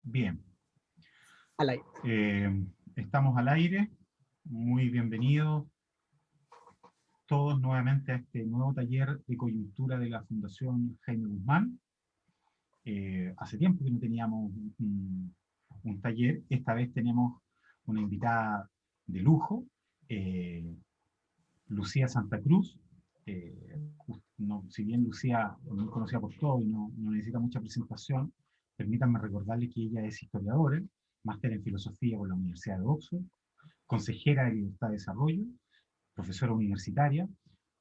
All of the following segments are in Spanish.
Bien. Al aire. Estamos al aire. Muy bienvenidos todos nuevamente a este nuevo taller de coyuntura de la Fundación Jaime Guzmán. Hace tiempo que no teníamos un taller. Esta vez tenemos una invitada de lujo, Lucía Santa Cruz. Si bien Lucía es muy conocida por todo y no necesita mucha presentación, permítanme recordarle que ella es historiadora, máster en filosofía por la Universidad de Oxford, consejera de Libertad de Desarrollo, profesora universitaria,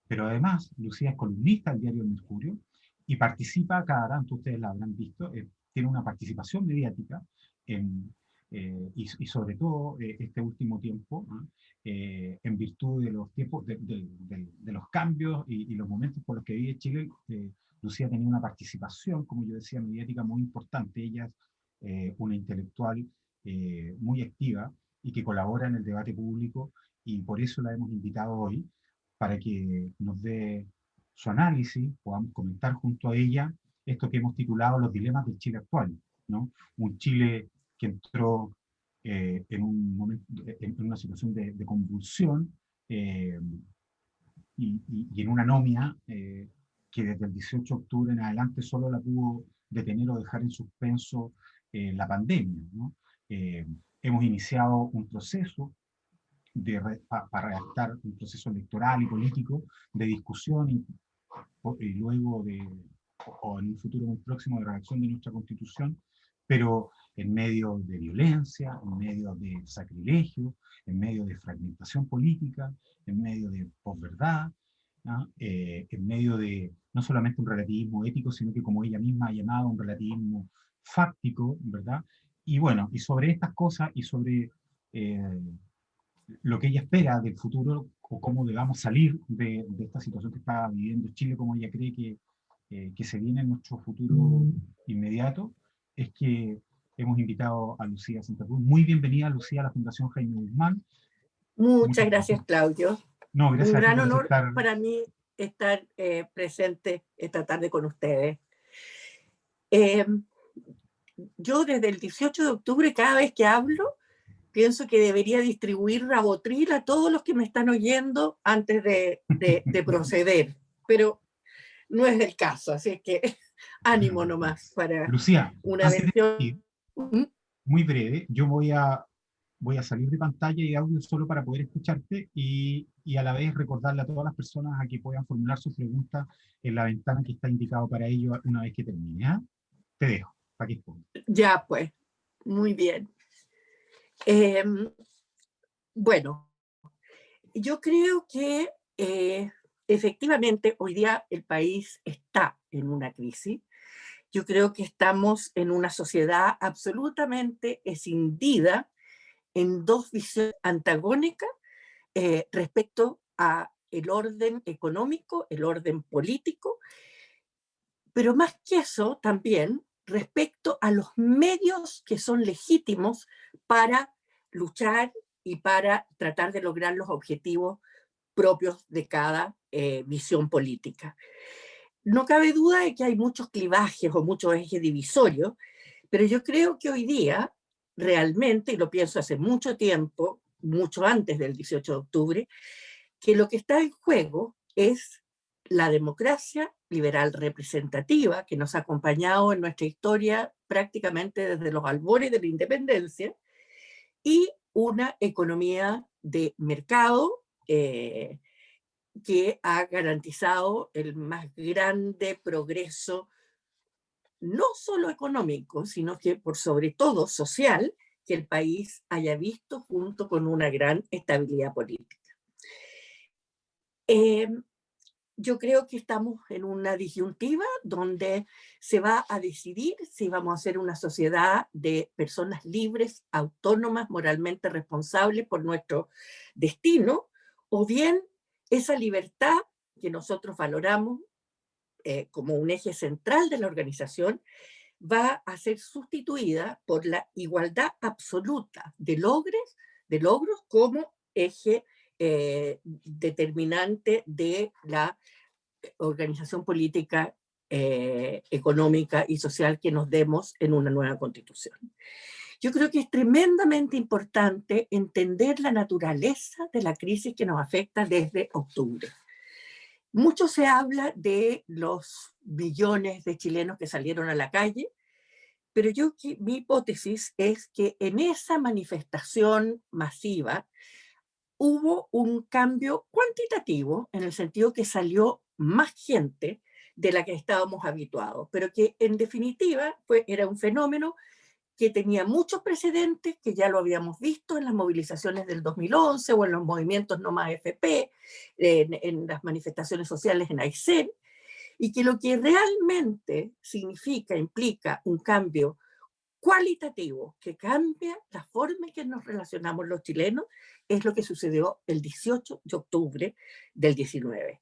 pero además Lucía es columnista del diario El Mercurio y participa cada tanto, ustedes la habrán visto, tiene una participación mediática y sobre todo este último tiempo, en virtud de los tiempos, de los cambios y los momentos por los que vive Chile. Lucía tenía una participación, como yo decía, mediática muy importante. Ella es una intelectual muy activa y que colabora en el debate público, y por eso la hemos invitado hoy, para que nos dé su análisis, podamos comentar junto a ella esto que hemos titulado Los dilemas del Chile actual, ¿no? Un Chile que entró en una situación de convulsión, y en una anomia que desde el 18 de octubre en adelante solo la pudo detener o dejar en suspenso la pandemia, ¿no? Hemos iniciado un proceso para redactar un proceso electoral y político de discusión y luego o en un futuro muy próximo, de redacción de nuestra Constitución, pero en medio de violencia, en medio de sacrilegio, en medio de fragmentación política, en medio de posverdad, ¿no? En medio de no solamente un relativismo ético, sino que, como ella misma ha llamado, un relativismo fáctico, ¿verdad? Y bueno, y sobre estas cosas y sobre lo que ella espera del futuro, o cómo debamos salir de esta situación que está viviendo Chile, como ella cree que se viene en nuestro futuro inmediato, es que hemos invitado a Lucía Santa Cruz. Muy bienvenida, Lucía, a la Fundación Jaime Guzmán. Muchas gracias, Claudio. No, gracias Un a ti gran por honor aceptar. para mí estar presente esta tarde con ustedes. Yo desde el 18 de octubre, cada vez que hablo, pienso que debería distribuir Rabotril a todos los que me están oyendo antes de proceder, pero no es el caso, así que ánimo nomás para Lucía, una antes de versión. ir, muy breve, yo voy a salir de pantalla y audio solo para poder escucharte y a la vez recordarle a todas las personas a que puedan formular sus preguntas en la ventana que está indicado para ello una vez que termine. ¿Ah? Te dejo, para que expongas. Ya, pues, muy bien. Bueno, yo creo que efectivamente hoy día el país está en una crisis. Yo creo que estamos en una sociedad absolutamente escindida en dos visiones antagónicas respecto a el orden económico, el orden político, pero más que eso también respecto a los medios que son legítimos para luchar y para tratar de lograr los objetivos propios de cada visión política. No cabe duda de que hay muchos clivajes o muchos ejes divisorios, pero yo creo que hoy día, realmente, y lo pienso hace mucho tiempo, mucho antes del 18 de octubre, que lo que está en juego es la democracia liberal representativa que nos ha acompañado en nuestra historia prácticamente desde los albores de la independencia, y una economía de mercado que ha garantizado el más grande progreso, no solo económico, sino que por sobre todo social, que el país haya visto, junto con una gran estabilidad política. Yo creo que estamos en una disyuntiva donde se va a decidir si vamos a ser una sociedad de personas libres, autónomas, moralmente responsables por nuestro destino, o bien esa libertad que nosotros valoramos como un eje central de la organización va a ser sustituida por la igualdad absoluta de logros como eje determinante de la organización política económica y social que nos demos en una nueva constitución. Yo creo que es tremendamente importante entender la naturaleza de la crisis que nos afecta desde octubre. Mucho se habla de los millones de chilenos que salieron a la calle, pero mi hipótesis es que en esa manifestación masiva hubo un cambio cuantitativo, en el sentido que salió más gente de la que estábamos habituados, pero que en definitiva era un fenómeno que tenía muchos precedentes, que ya lo habíamos visto en las movilizaciones del 2011 o en los movimientos No Más FP, en las manifestaciones sociales en Aysén, y que lo que realmente significa, implica un cambio cualitativo que cambia la forma en que nos relacionamos los chilenos, es lo que sucedió el 18 de octubre del 19.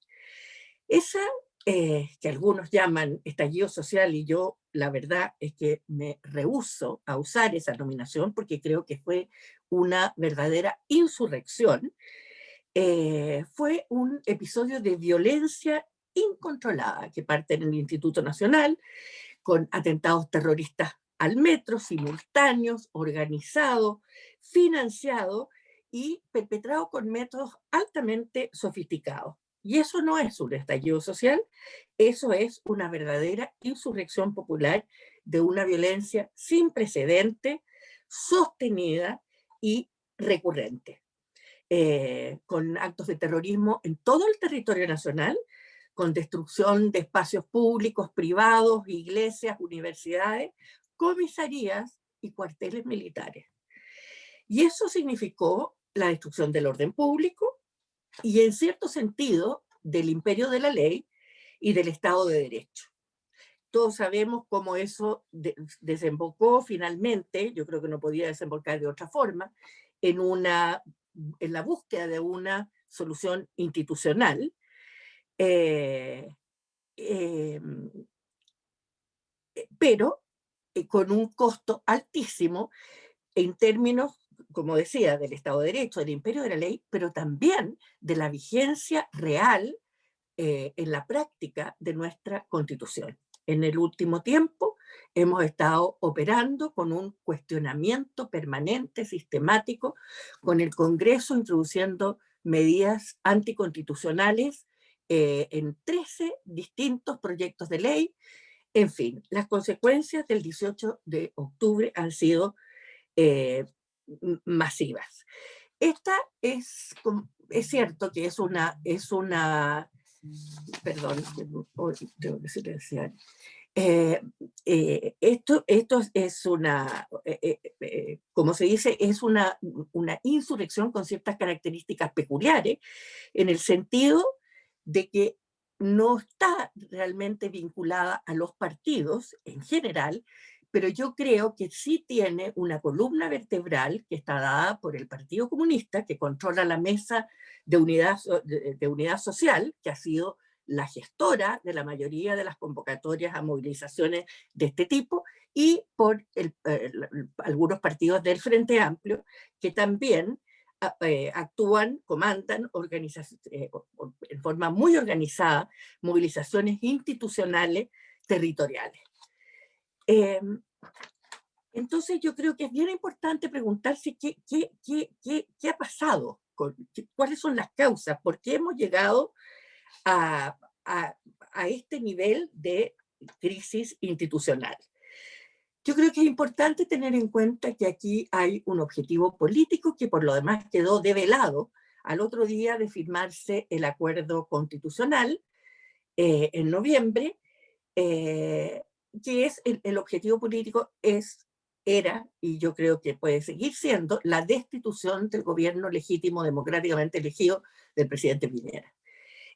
Esa, que algunos llaman estallido social, y yo la verdad es que me rehúso a usar esa denominación porque creo que fue una verdadera insurrección, fue un episodio de violencia incontrolada que parte en el Instituto Nacional, con atentados terroristas al metro, simultáneos, organizados, financiados y perpetrados con métodos altamente sofisticados. Y eso no es un estallido social, eso es una verdadera insurrección popular de una violencia sin precedente, sostenida y recurrente, con actos de terrorismo en todo el territorio nacional, con destrucción de espacios públicos, privados, iglesias, universidades, comisarías y cuarteles militares. Y eso significó la destrucción del orden público y, en cierto sentido, del imperio de la ley y del Estado de Derecho. Todos sabemos cómo eso desembocó finalmente, yo creo que no podía desembocar de otra forma, en la búsqueda de una solución institucional, pero con un costo altísimo en términos, como decía, del Estado de Derecho, del imperio de la ley, pero también de la vigencia real en la práctica de nuestra Constitución. En el último tiempo hemos estado operando con un cuestionamiento permanente, sistemático, con el Congreso introduciendo medidas anticonstitucionales en 13 distintos proyectos de ley. En fin, las consecuencias del 18 de octubre han sido masivas. Esta es cierto que es una perdón, tengo que silenciar. Esto es como se dice, es una insurrección con ciertas características peculiares, en el sentido de que no está realmente vinculada a los partidos en general, pero yo creo que sí tiene una columna vertebral que está dada por el Partido Comunista, que controla la mesa de unidad social, que ha sido la gestora de la mayoría de las convocatorias a movilizaciones de este tipo, y por algunos partidos del Frente Amplio, que también actúan, comandan en forma muy organizada movilizaciones institucionales territoriales. Entonces yo creo que es bien importante preguntarse qué ha pasado, cuáles son las causas, por qué hemos llegado a este nivel de crisis institucional. Yo creo que es importante tener en cuenta que aquí hay un objetivo político que por lo demás quedó develado al otro día de firmarse el acuerdo constitucional en noviembre, que es el objetivo político era, y yo creo que puede seguir siendo, la destitución del gobierno legítimo democráticamente elegido del presidente Piñera.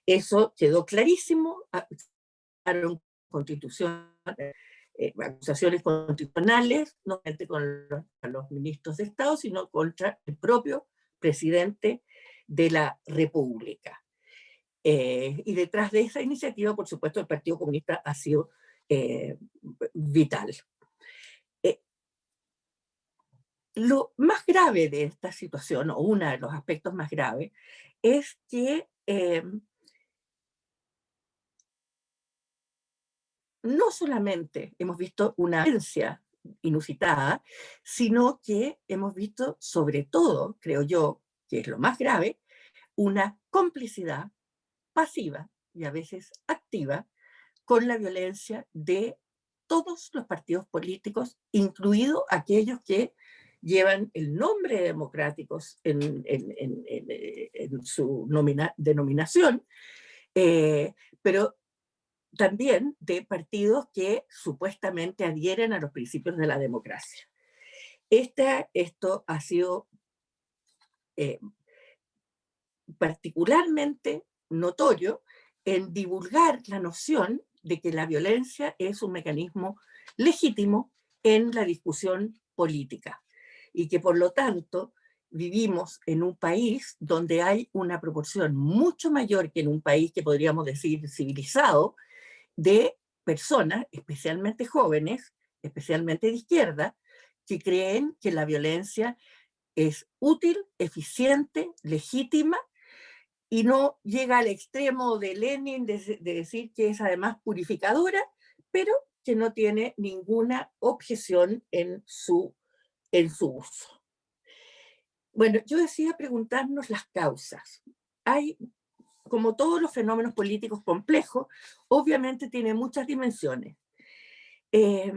Eso quedó clarísimo, acusaciones constitucionales, no solamente con los ministros de Estado, sino contra el propio presidente de la República. Y detrás de esa iniciativa, por supuesto, el Partido Comunista ha sido vital. Lo más grave de esta situación, o uno de los aspectos más graves, es que no solamente hemos visto una violencia inusitada, sino que hemos visto, sobre todo, creo yo, que es lo más grave, una complicidad pasiva y a veces activa con la violencia de todos los partidos políticos, incluidos aquellos que llevan el nombre de democráticos en su denominación, pero también de partidos que supuestamente adhieren a los principios de la democracia. Esto ha sido eh, particularmente notorio en divulgar la noción de que la violencia es un mecanismo legítimo en la discusión política y que por lo tanto vivimos en un país donde hay una proporción mucho mayor que en un país que podríamos decir civilizado de personas, especialmente jóvenes, especialmente de izquierda, que creen que la violencia es útil, eficiente, legítima y no llega al extremo de Lenin de decir que es además purificadora, pero que no tiene ninguna objeción en su uso. Bueno, yo decía preguntarnos las causas. Hay, como todos los fenómenos políticos complejos, obviamente tiene muchas dimensiones. Eh,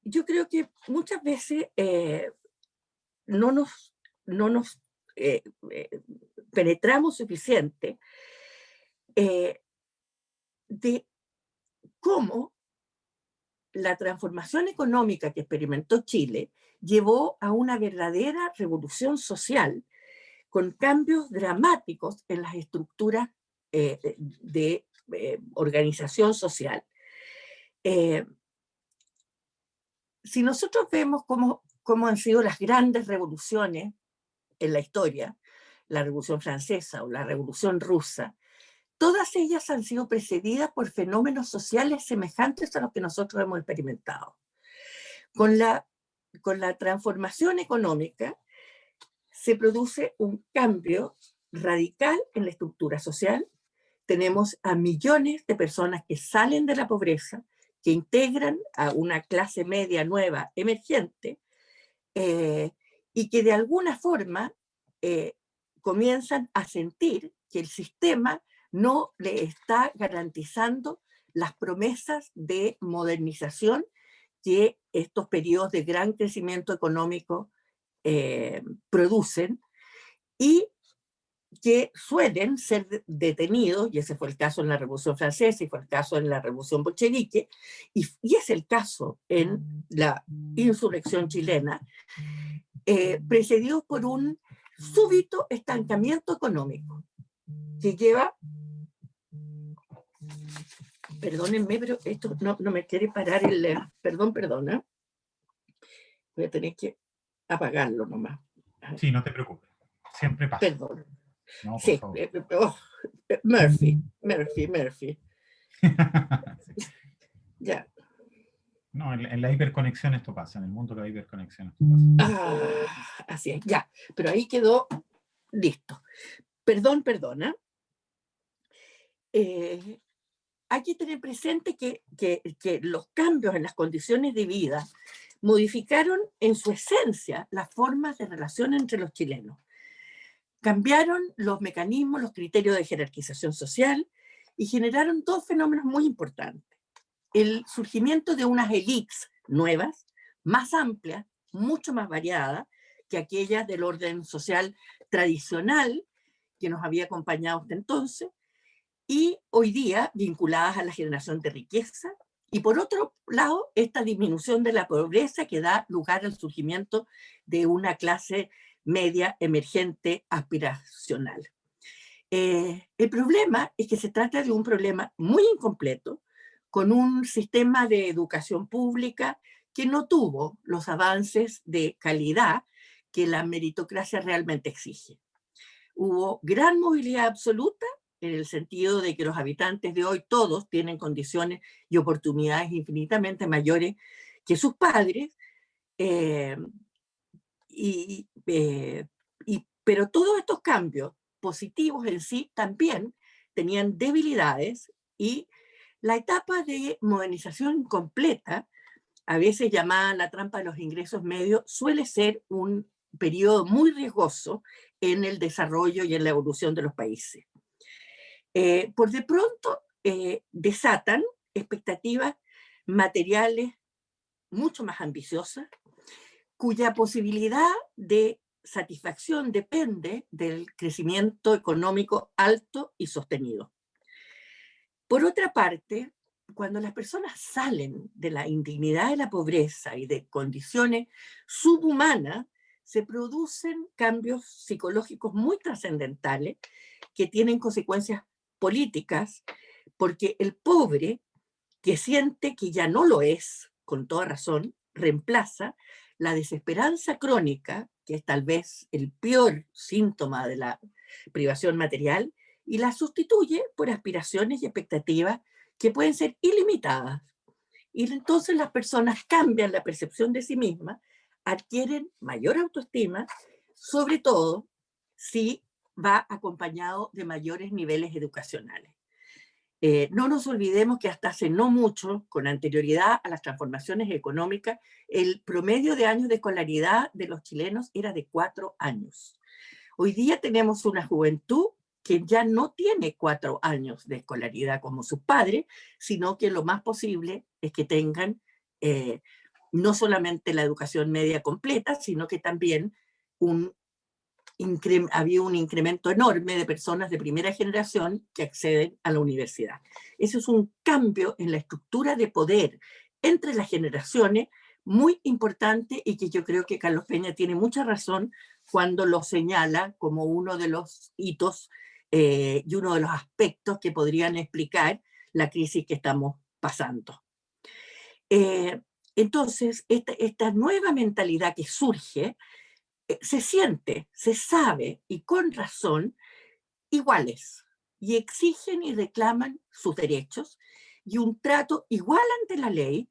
yo creo que muchas veces no nos, no nos penetramos suficiente de cómo la transformación económica que experimentó Chile llevó a una verdadera revolución social con cambios dramáticos en las estructuras de organización social. Si nosotros vemos cómo han sido las grandes revoluciones en la historia, la Revolución Francesa o la Revolución Rusa, todas ellas han sido precedidas por fenómenos sociales semejantes a los que nosotros hemos experimentado. Con la transformación económica se produce un cambio radical en la estructura social. Tenemos a millones de personas que salen de la pobreza, que integran a una clase media nueva emergente y que de alguna forma comienzan a sentir que el sistema no le está garantizando las promesas de modernización que estos periodos de gran crecimiento económico producen y que suelen ser detenidos, y ese fue el caso en la Revolución Francesa y fue el caso en la Revolución Bolchevique, y es el caso en la insurrección chilena, precedidos por un súbito estancamiento económico que lleva, perdónenme, pero esto no me quiere parar perdona, voy a tener que apagarlo nomás. Sí, no te preocupes. Siempre pasa. Perdón. No, por Sí, favor. Murphy. Sí. Ya. No, en la hiperconexión esto pasa, en el mundo de la hiperconexión esto pasa. Así es, ya. Pero ahí quedó listo. Perdona. Hay que tener presente que los cambios en las condiciones de vida modificaron en su esencia las formas de relación entre los chilenos. Cambiaron los mecanismos, los criterios de jerarquización social y generaron dos fenómenos muy importantes. El surgimiento de unas élites nuevas, más amplias, mucho más variadas que aquellas del orden social tradicional que nos había acompañado hasta entonces, y hoy día vinculadas a la generación de riqueza, y por otro lado, esta disminución de la pobreza que da lugar al surgimiento de una clase media emergente aspiracional. El problema es que se trata de un problema muy incompleto, con un sistema de educación pública que no tuvo los avances de calidad que la meritocracia realmente exige. Hubo gran movilidad absoluta en el sentido de que los habitantes de hoy todos tienen condiciones y oportunidades infinitamente mayores que sus padres, eh, pero todos estos cambios positivos en sí también tenían debilidades y La etapa de modernización completa, a veces llamada la trampa de los ingresos medios, suele ser un periodo muy riesgoso en el desarrollo y en la evolución de los países. Por de pronto desatan expectativas materiales mucho más ambiciosas, cuya posibilidad de satisfacción depende del crecimiento económico alto y sostenido. Por otra parte, cuando las personas salen de la indignidad de la pobreza y de condiciones subhumanas, se producen cambios psicológicos muy trascendentales que tienen consecuencias políticas, porque el pobre, que siente que ya no lo es, con toda razón, reemplaza la desesperanza crónica, que es tal vez el peor síntoma de la privación material, y la sustituye por aspiraciones y expectativas que pueden ser ilimitadas. Y entonces las personas cambian la percepción de sí mismas, adquieren mayor autoestima, sobre todo si va acompañado de mayores niveles educacionales. No nos olvidemos que hasta hace no mucho, con anterioridad a las transformaciones económicas, el promedio de años de escolaridad de los chilenos era de 4 años. Hoy día tenemos una juventud que ya no tiene 4 años de escolaridad como sus padres, sino que lo más posible es que tengan no solamente la educación media completa, sino que también había un incremento enorme de personas de primera generación que acceden a la universidad. Eso es un cambio en la estructura de poder entre las generaciones muy importante y que yo creo que Carlos Peña tiene mucha razón cuando lo señala como uno de los hitos y uno de los aspectos que podrían explicar la crisis que estamos pasando. Entonces, esta nueva mentalidad que surge se siente, se sabe, y con razón, iguales, y exigen y reclaman sus derechos y un trato igual ante la ley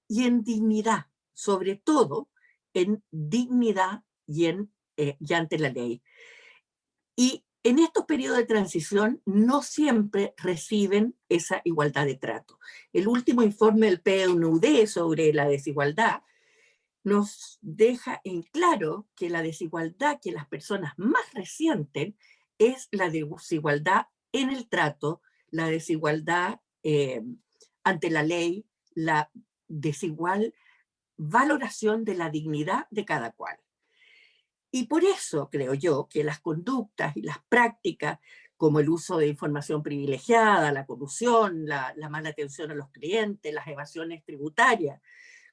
y en dignidad, sobre todo en dignidad y ante la ley. Y en estos periodos de transición no siempre reciben esa igualdad de trato. El último informe del PNUD sobre la desigualdad nos deja en claro que la desigualdad que las personas más resienten es la desigualdad en el trato, la desigualdad ante la ley, la desigual valoración de la dignidad de cada cual. Y por eso creo yo que las conductas y las prácticas, como el uso de información privilegiada, la corrupción, la mala atención a los clientes, las evasiones tributarias,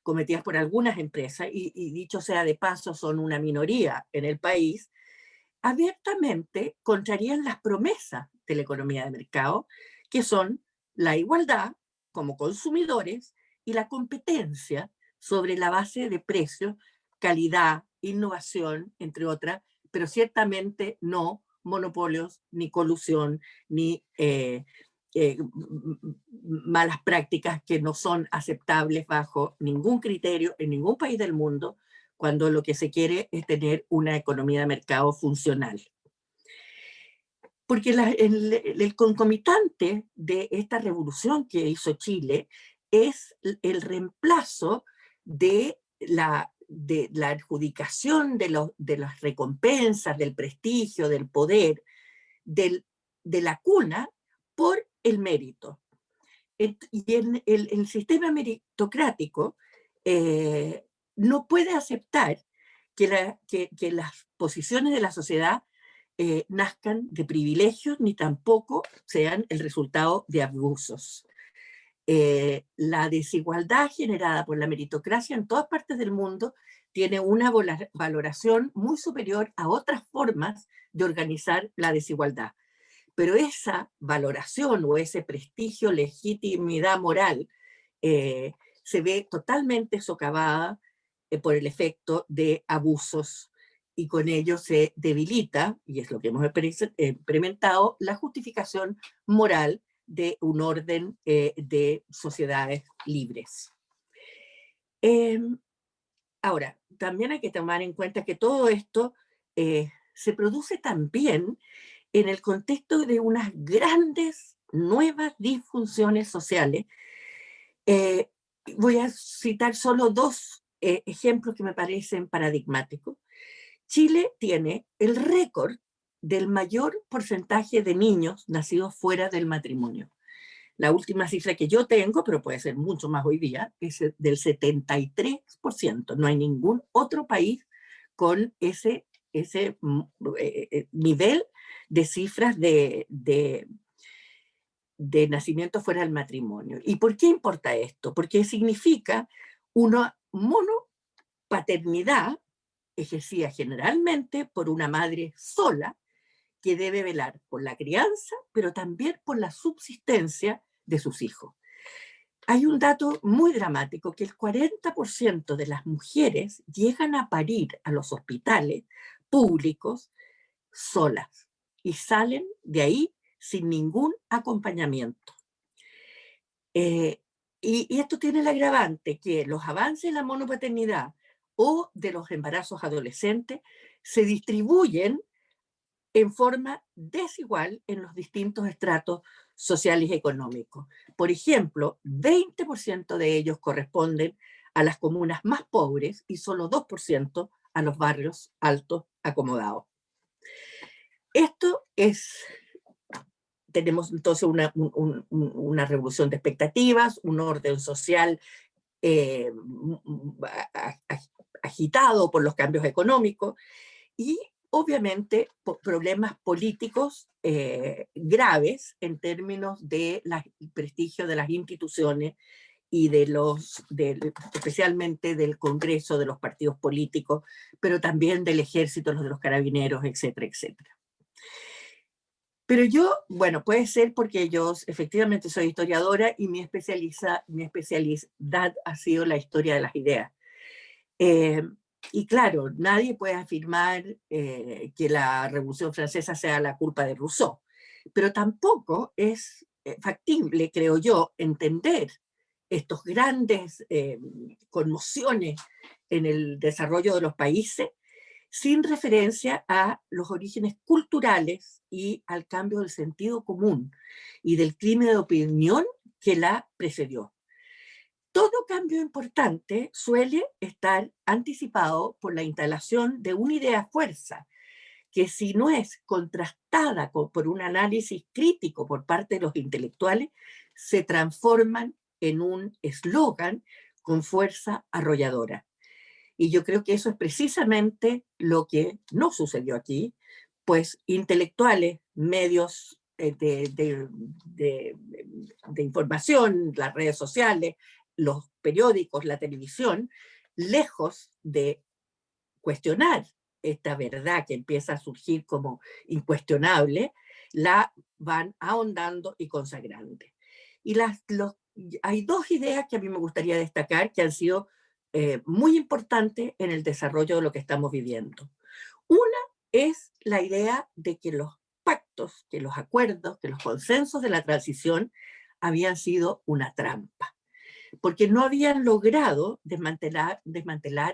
cometidas por algunas empresas, y dicho sea de paso, son una minoría en el país, abiertamente contrarían las promesas de la economía de mercado, que son la igualdad como consumidores y la competencia sobre la base de precios, calidad, innovación, entre otras, pero ciertamente no monopolios, ni colusión, ni malas prácticas que no son aceptables bajo ningún criterio en ningún país del mundo cuando lo que se quiere es tener una economía de mercado funcional. Porque el concomitante de esta revolución que hizo Chile es el reemplazo de la adjudicación de las recompensas, del prestigio, del poder, de la cuna por el mérito. Y en el sistema meritocrático no puede aceptar que las posiciones de la sociedad nazcan de privilegios ni tampoco sean el resultado de abusos. La desigualdad generada por la meritocracia en todas partes del mundo tiene una valoración muy superior a otras formas de organizar la desigualdad. Pero esa valoración o ese prestigio, legitimidad moral, se ve totalmente socavada por el efecto de abusos y con ello se debilita, y es lo que hemos experimentado, la justificación moral de un orden de sociedades libres. Ahora, también hay que tomar en cuenta que todo esto se produce también en el contexto de unas grandes nuevas disfunciones sociales. Eh, Voy a citar solo dos ejemplos que me parecen paradigmáticos. Chile tiene el récord del mayor porcentaje de niños nacidos fuera del matrimonio. La última cifra que yo tengo, pero puede ser mucho más hoy día, es del 73%. No hay ningún otro país con ese nivel de cifras de nacimiento fuera del matrimonio. ¿Y por qué importa esto? Porque significa una monopaternidad ejercida generalmente por una madre sola que debe velar por la crianza, pero también por la subsistencia de sus hijos. Hay un dato muy dramático, que el 40% de las mujeres llegan a parir a los hospitales públicos solas y salen de ahí sin ningún acompañamiento. Y esto tiene el agravante que los avances en la monopaternidad o de los embarazos adolescentes se distribuyen en forma desigual en los distintos estratos sociales y económicos. Por ejemplo, 20% de ellos corresponden a las comunas más pobres y solo 2% a los barrios altos acomodados. Esto es, tenemos entonces una revolución de expectativas, un orden social agitado por los cambios económicos y obviamente problemas políticos graves en términos del prestigio de las instituciones y especialmente del Congreso, de los partidos políticos, pero también del ejército, de los carabineros, etcétera, etcétera. Pero yo, bueno, puede ser porque yo efectivamente soy historiadora y mi especialidad ha sido la historia de las ideas. Y claro, nadie puede afirmar que la Revolución Francesa sea la culpa de Rousseau, pero tampoco es factible, creo yo, entender estos grandes conmociones en el desarrollo de los países sin referencia a los orígenes culturales y al cambio del sentido común y del clima de opinión que la precedió. Todo cambio importante suele estar anticipado por la instalación de una idea fuerza, que si no es contrastada por un análisis crítico por parte de los intelectuales, se transforman en un eslogan con fuerza arrolladora. Y yo creo que eso es precisamente lo que no sucedió aquí, pues intelectuales, medios de información, las redes sociales, los periódicos, la televisión, lejos de cuestionar esta verdad que empieza a surgir como incuestionable, la van ahondando y consagrando. Y hay dos ideas que a mí me gustaría destacar que han sido muy importantes en el desarrollo de lo que estamos viviendo. Una es la idea de que los pactos, que los acuerdos, que los consensos de la transición habían sido una trampa, porque no habían logrado desmantelar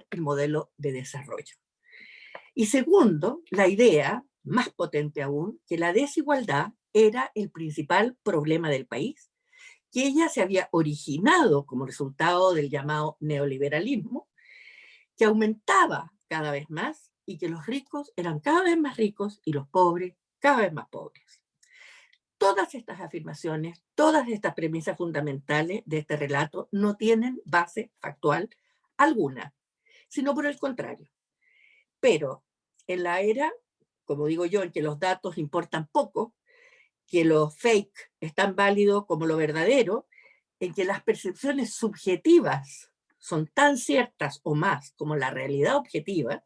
el modelo de desarrollo. Y segundo, la idea, más potente aún, que la desigualdad era el principal problema del país, que ella se había originado como resultado del llamado neoliberalismo, que aumentaba cada vez más y que los ricos eran cada vez más ricos y los pobres cada vez más pobres. Todas estas afirmaciones, todas estas premisas fundamentales de este relato no tienen base factual alguna, sino por el contrario. Pero en la era, como digo yo, en que los datos importan poco, que los fake es tan válido como lo verdadero, en que las percepciones subjetivas son tan ciertas o más como la realidad objetiva,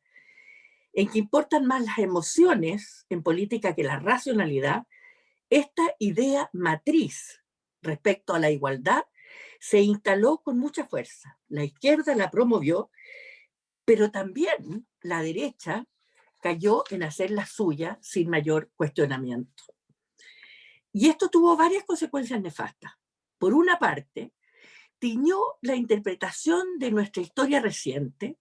en que importan más las emociones en política que la racionalidad, esta idea matriz respecto a la igualdad se instaló con mucha fuerza. La izquierda la promovió, pero también la derecha cayó en hacer la suya sin mayor cuestionamiento. Y esto tuvo varias consecuencias nefastas. Por una parte, tiñó la interpretación de nuestra historia reciente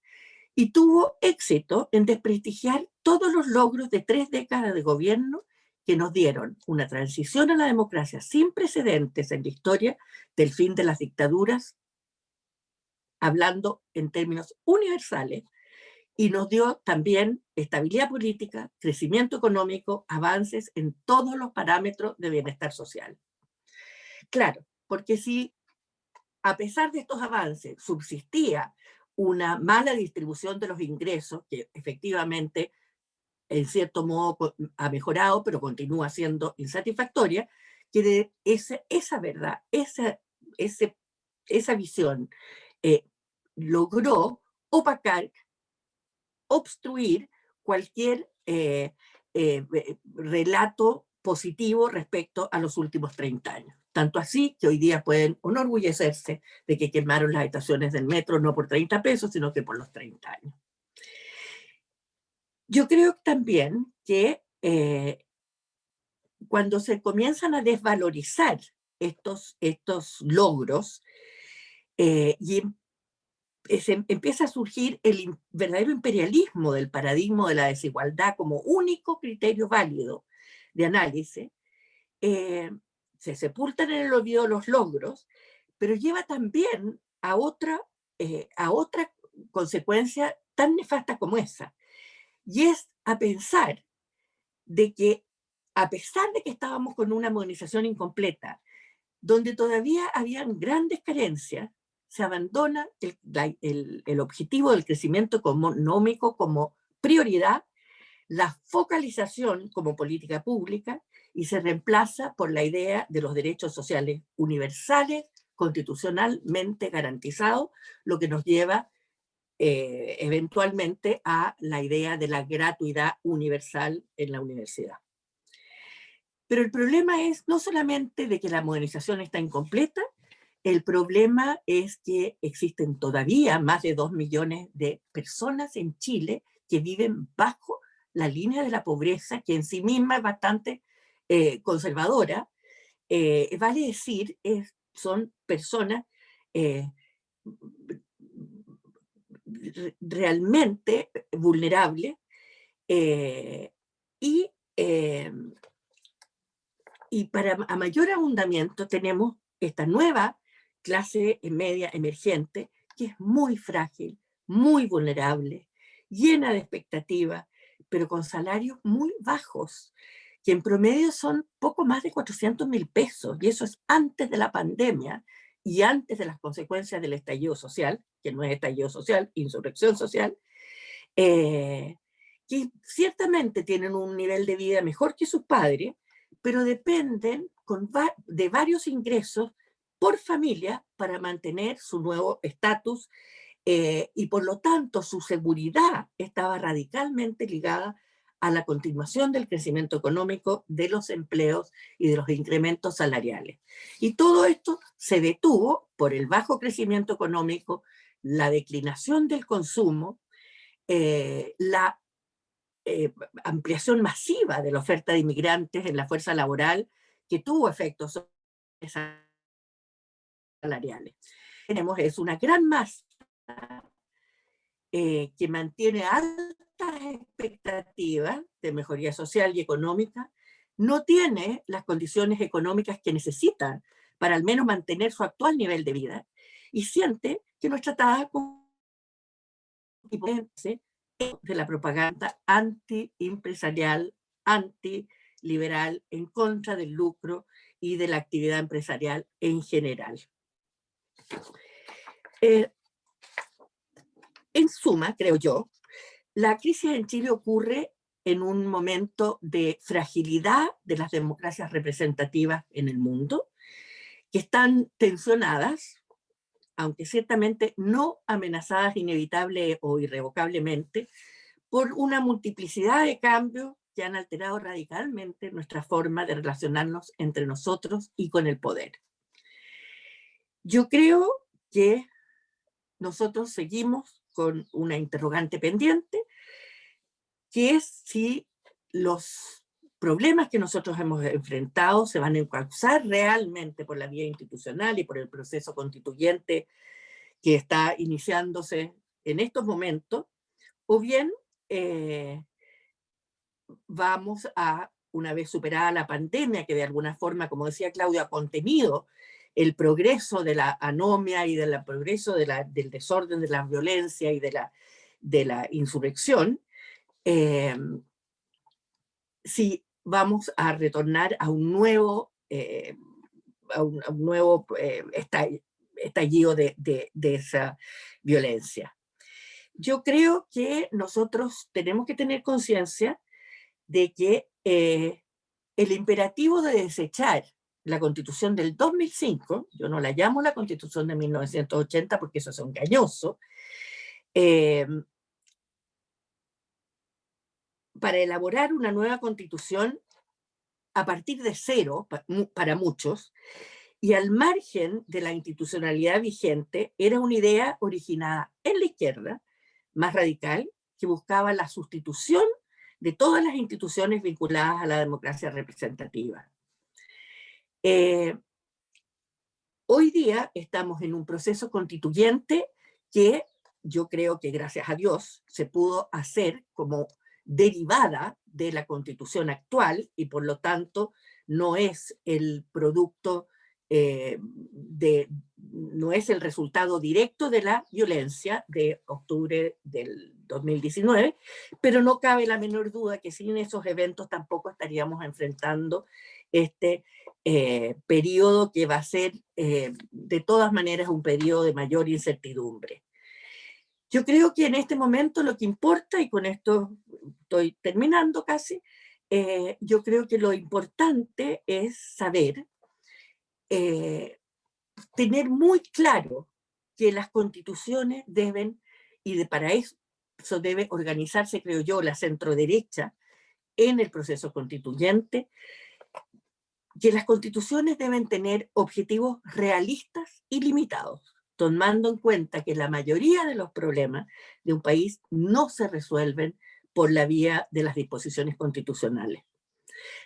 y tuvo éxito en desprestigiar todos los logros de 3 décadas de gobierno que nos dieron una transición a la democracia sin precedentes en la historia del fin de las dictaduras, hablando en términos universales, y nos dio también estabilidad política, crecimiento económico, avances en todos los parámetros de bienestar social. Claro, porque si a pesar de estos avances subsistía una mala distribución de los ingresos, que efectivamente en cierto modo ha mejorado, pero continúa siendo insatisfactoria, que esa verdad, esa visión logró opacar, obstruir cualquier relato positivo respecto a los últimos 30 años. Tanto así que hoy día pueden enorgullecerse de que quemaron las estaciones del metro no por 30 pesos, sino que por los 30 años. Yo creo también que cuando se comienzan a desvalorizar estos logros y empieza a surgir el verdadero imperialismo del paradigma de la desigualdad como único criterio válido de análisis, se sepultan en el olvido los logros, pero lleva también a otra consecuencia tan nefasta como esa, y es a pensar de que a pesar de que estábamos con una modernización incompleta, donde todavía habían grandes carencias, se abandona el objetivo del crecimiento económico como prioridad, la focalización como política pública, y se reemplaza por la idea de los derechos sociales universales, constitucionalmente garantizados, lo que nos lleva eventualmente a la idea de la gratuidad universal en la universidad. Pero el problema es no solamente de que la modernización está incompleta, el problema es que existen todavía más de 2 millones de personas en Chile que viven bajo la línea de la pobreza, que en sí misma es bastante conservadora. Vale decir, son personas realmente vulnerables y para a mayor abundamiento tenemos esta nueva clase media emergente que es muy frágil, muy vulnerable, llena de expectativas, pero con salarios muy bajos, que en promedio son poco más de 400.000 pesos, y eso es antes de la pandemia y antes de las consecuencias del estallido social, que no es estallido social, insurrección social, que ciertamente tienen un nivel de vida mejor que sus padres, pero dependen de varios ingresos por familia para mantener su nuevo estatus y por lo tanto su seguridad estaba radicalmente ligada a la continuación del crecimiento económico, de los empleos y de los incrementos salariales. Y todo esto se detuvo por el bajo crecimiento económico, la declinación del consumo, la ampliación masiva de la oferta de inmigrantes en la fuerza laboral, que tuvo efectos salariales. Tenemos es una gran masa que mantiene altas expectativas de mejoría social y económica, no tiene las condiciones económicas que necesita para al menos mantener su actual nivel de vida, y siente que no es tratada como de la propaganda anti-empresarial, anti-liberal, en contra del lucro y de la actividad empresarial en general. En suma, creo yo, la crisis en Chile ocurre en un momento de fragilidad de las democracias representativas en el mundo, que están tensionadas, aunque ciertamente no amenazadas inevitable o irrevocablemente, por una multiplicidad de cambios que han alterado radicalmente nuestra forma de relacionarnos entre nosotros y con el poder. Yo creo que nosotros seguimos con una interrogante pendiente, que es si los problemas que nosotros hemos enfrentado se van a encauzar realmente por la vía institucional y por el proceso constituyente que está iniciándose en estos momentos, o bien vamos a una vez superada la pandemia, que de alguna forma, como decía Claudia, ha contenido el progreso de la anomia y del progreso del desorden, de la violencia y de la insurrección, si vamos a retornar a un nuevo, estallido de esa violencia. Yo creo que nosotros tenemos que tener conciencia de que el imperativo de desechar la Constitución del 2005, yo no la llamo la Constitución de 1980 porque eso es engañoso, para elaborar una nueva Constitución a partir de cero, para muchos, y al margen de la institucionalidad vigente, era una idea originada en la izquierda, más radical, que buscaba la sustitución de todas las instituciones vinculadas a la democracia representativa. Hoy día estamos en un proceso constituyente que yo creo que gracias a Dios se pudo hacer como derivada de la Constitución actual y por lo tanto no es el producto no es el resultado directo de la violencia de octubre del 2019, pero no cabe la menor duda que sin esos eventos tampoco estaríamos enfrentando este periodo que va a ser de todas maneras un periodo de mayor incertidumbre. Yo creo que en este momento lo que importa, y con esto estoy terminando casi, yo creo que lo importante es saber, tener muy claro que las constituciones deben, para eso debe organizarse, creo yo, la centroderecha en el proceso constituyente, que las constituciones deben tener objetivos realistas y limitados, tomando en cuenta que la mayoría de los problemas de un país no se resuelven por la vía de las disposiciones constitucionales.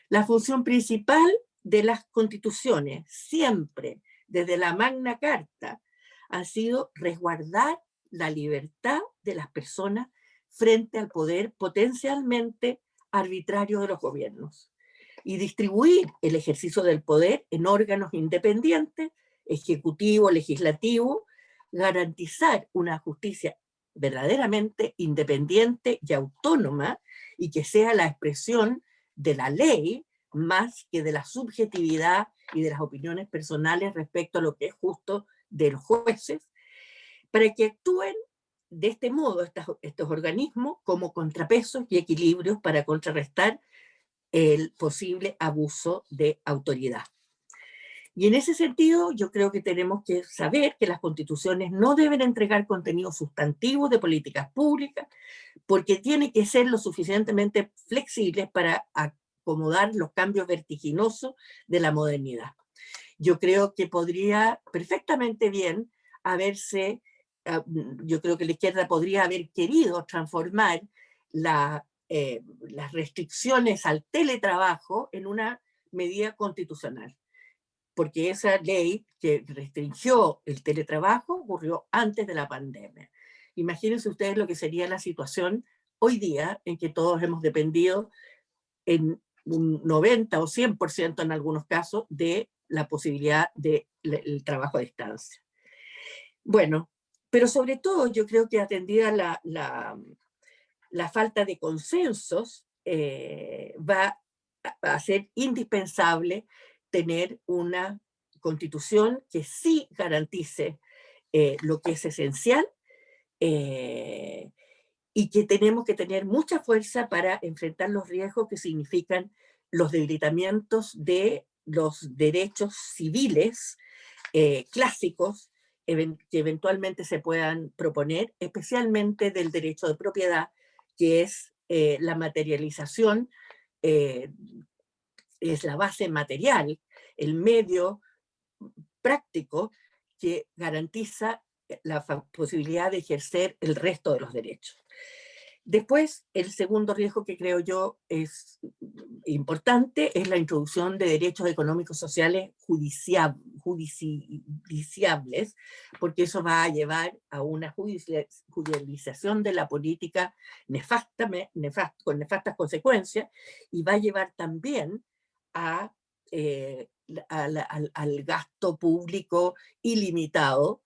La función principal de las constituciones, siempre desde la Magna Carta, ha sido resguardar la libertad de las personas frente al poder potencialmente arbitrario de los gobiernos y distribuir el ejercicio del poder en órganos independientes, ejecutivo, legislativo, garantizar una justicia verdaderamente independiente y autónoma y que sea la expresión de la ley más que de la subjetividad y de las opiniones personales respecto a lo que es justo de los jueces, para que actúen de este modo estos organismos como contrapesos y equilibrios para contrarrestar el posible abuso de autoridad. Y en ese sentido, yo creo que tenemos que saber que las constituciones no deben entregar contenidos sustantivos de políticas públicas, porque tienen que ser lo suficientemente flexibles para acomodar los cambios vertiginosos de la modernidad. Yo creo que podría perfectamente bien haberse, yo creo que la izquierda podría haber querido transformar las restricciones al teletrabajo en una medida constitucional, porque esa ley que restringió el teletrabajo ocurrió antes de la pandemia. Imagínense ustedes lo que sería la situación hoy día en que todos hemos dependido en un 90 o 100% en algunos casos de la posibilidad del trabajo a distancia. Bueno, pero sobre todo yo creo que atendida la falta de consensos, va a ser indispensable tener una constitución que sí garantice lo que es esencial, y que tenemos que tener mucha fuerza para enfrentar los riesgos que significan los debilitamientos de los derechos civiles clásicos que eventualmente se puedan proponer, especialmente del derecho de propiedad, que es la materialización, es la base material, el medio práctico que garantiza la posibilidad de ejercer el resto de los derechos. Después, el segundo riesgo que creo yo es importante es la introducción de derechos económicos sociales judiciables, porque eso va a llevar a una judicialización de la política con nefastas consecuencias, y va a llevar también a, al gasto público ilimitado,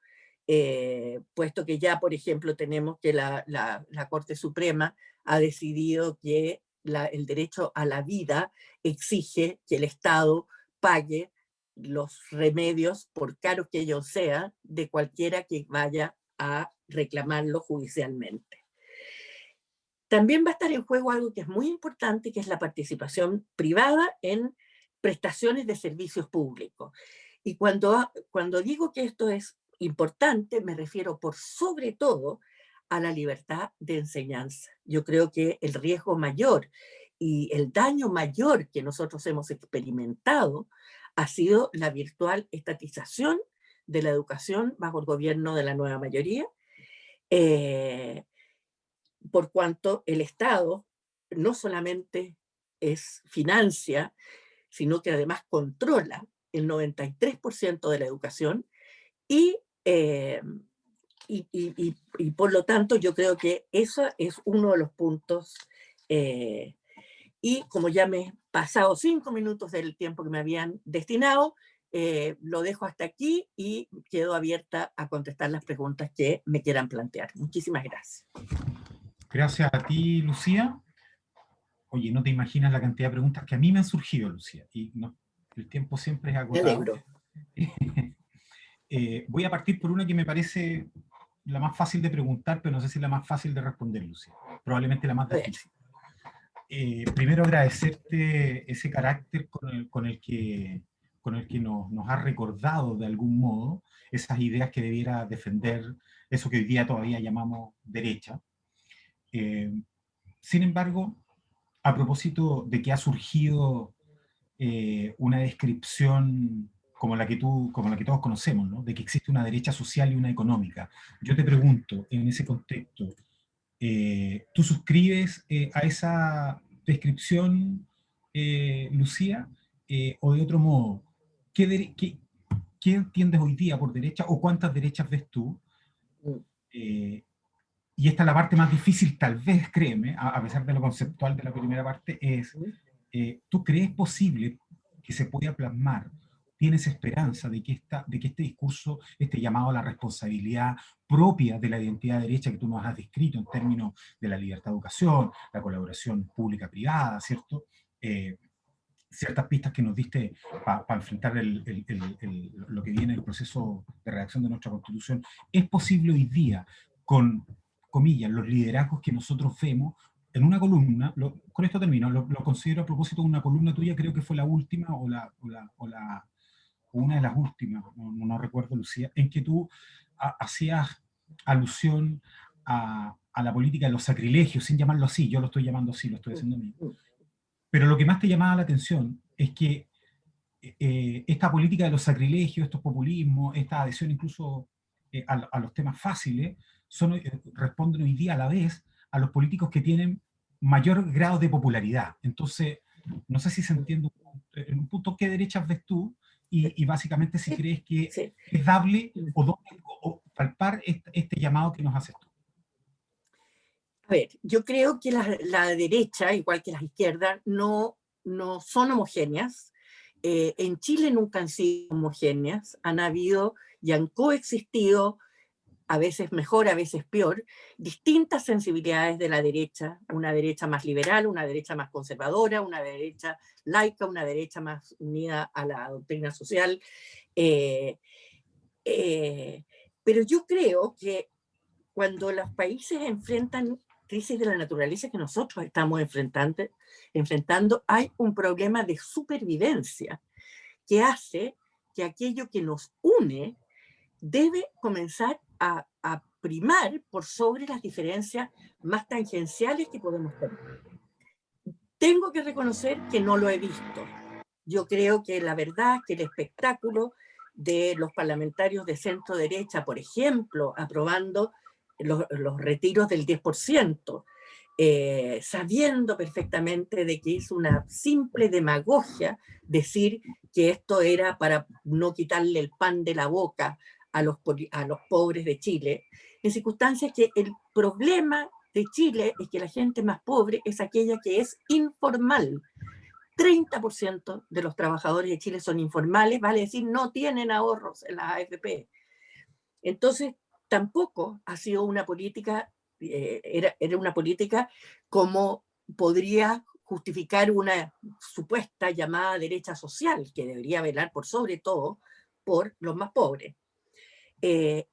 puesto que ya, por ejemplo, tenemos que la Corte Suprema ha decidido que el derecho a la vida exige que el Estado pague los remedios, por caros que ellos sean, de cualquiera que vaya a reclamarlo judicialmente. También va a estar en juego algo que es muy importante, que es la participación privada en prestaciones de servicios públicos. Y cuando digo que esto es importante, me refiero por sobre todo a la libertad de enseñanza. Yo creo que el riesgo mayor y el daño mayor que nosotros hemos experimentado ha sido la virtual estatización de la educación bajo el gobierno de la nueva mayoría, por cuanto el Estado no solamente financia, sino que además controla el 93% de la educación, y, eh, y por lo tanto yo creo que eso es uno de los puntos, y como ya me he pasado 5 minutos del tiempo que me habían destinado, lo dejo hasta aquí y quedo abierta a contestar las preguntas que me quieran plantear. Muchísimas gracias. Gracias a ti, Lucía. Oye, no te imaginas la cantidad de preguntas que a mí me han surgido, Lucía, y no, el tiempo siempre es Me agotado. alegro. Voy a partir por una que me parece la más fácil de preguntar, pero no sé si la más fácil de responder, Lucía. Probablemente la más difícil. Primero agradecerte ese carácter con el que nos has recordado de algún modo esas ideas que debiera defender eso que hoy día todavía llamamos derecha. Sin embargo, a propósito de que ha surgido una descripción como la que todos conocemos, ¿no? De que existe una derecha social y una económica. Yo te pregunto, en ese contexto, ¿tú suscribes a esa descripción, Lucía? O de otro modo, ¿qué entiendes hoy día por derecha o cuántas derechas ves tú? Y esta es la parte más difícil, tal vez, créeme, a pesar de lo conceptual de la primera parte, es, ¿tú crees posible que se pueda plasmar? ¿Tienes esperanza de que este discurso, este llamado a la responsabilidad propia de la identidad derecha que tú nos has descrito en términos de la libertad de educación, la colaboración pública-privada, ¿cierto? Ciertas pistas que nos diste para enfrentar lo que viene en el proceso de redacción de nuestra Constitución, ¿es posible hoy día, con comillas, los liderazgos que nosotros vemos en una columna? Con esto termino, lo considero a propósito de una columna tuya, creo que fue la última o una de las últimas, no recuerdo, Lucía, en que tú hacías alusión a la política de los sacrilegios, sin llamarlo así, yo lo estoy llamando así, lo estoy haciendo mío. Pero lo que más te llamaba la atención es que esta política de los sacrilegios, estos populismos, esta adhesión incluso a los temas fáciles, responden hoy día a la vez a los políticos que tienen mayor grado de popularidad. Entonces, no sé si se entiende en un punto qué derechas ves tú y básicamente si crees que es dable o palpar este llamado que nos haces tú. A ver, yo creo que la derecha, igual que las izquierdas, no son homogéneas. En Chile nunca han sido homogéneas, han habido y han coexistido, a veces mejor, a veces peor, distintas sensibilidades de la derecha, una derecha más liberal, una derecha más conservadora, una derecha laica, una derecha más unida a la doctrina social. Pero yo creo que cuando los países enfrentan crisis de la naturaleza que nosotros estamos enfrentando, hay un problema de supervivencia que hace que aquello que nos une debe comenzar a primar por sobre las diferencias más tangenciales que podemos tener. Tengo que reconocer que no lo he visto. Yo creo que la verdad que el espectáculo de los parlamentarios de centro derecha, por ejemplo, aprobando los retiros del 10%, sabiendo perfectamente de que es una simple demagogia decir que esto era para no quitarle el pan de la boca a los pobres de Chile, en circunstancias que el problema de Chile es que la gente más pobre es aquella que es informal. 30% de los trabajadores de Chile son informales, vale decir, no tienen ahorros en la AFP. Entonces, tampoco ha sido una política, era una política como podría justificar una supuesta llamada derecha social, que debería velar por sobre todo por los más pobres. En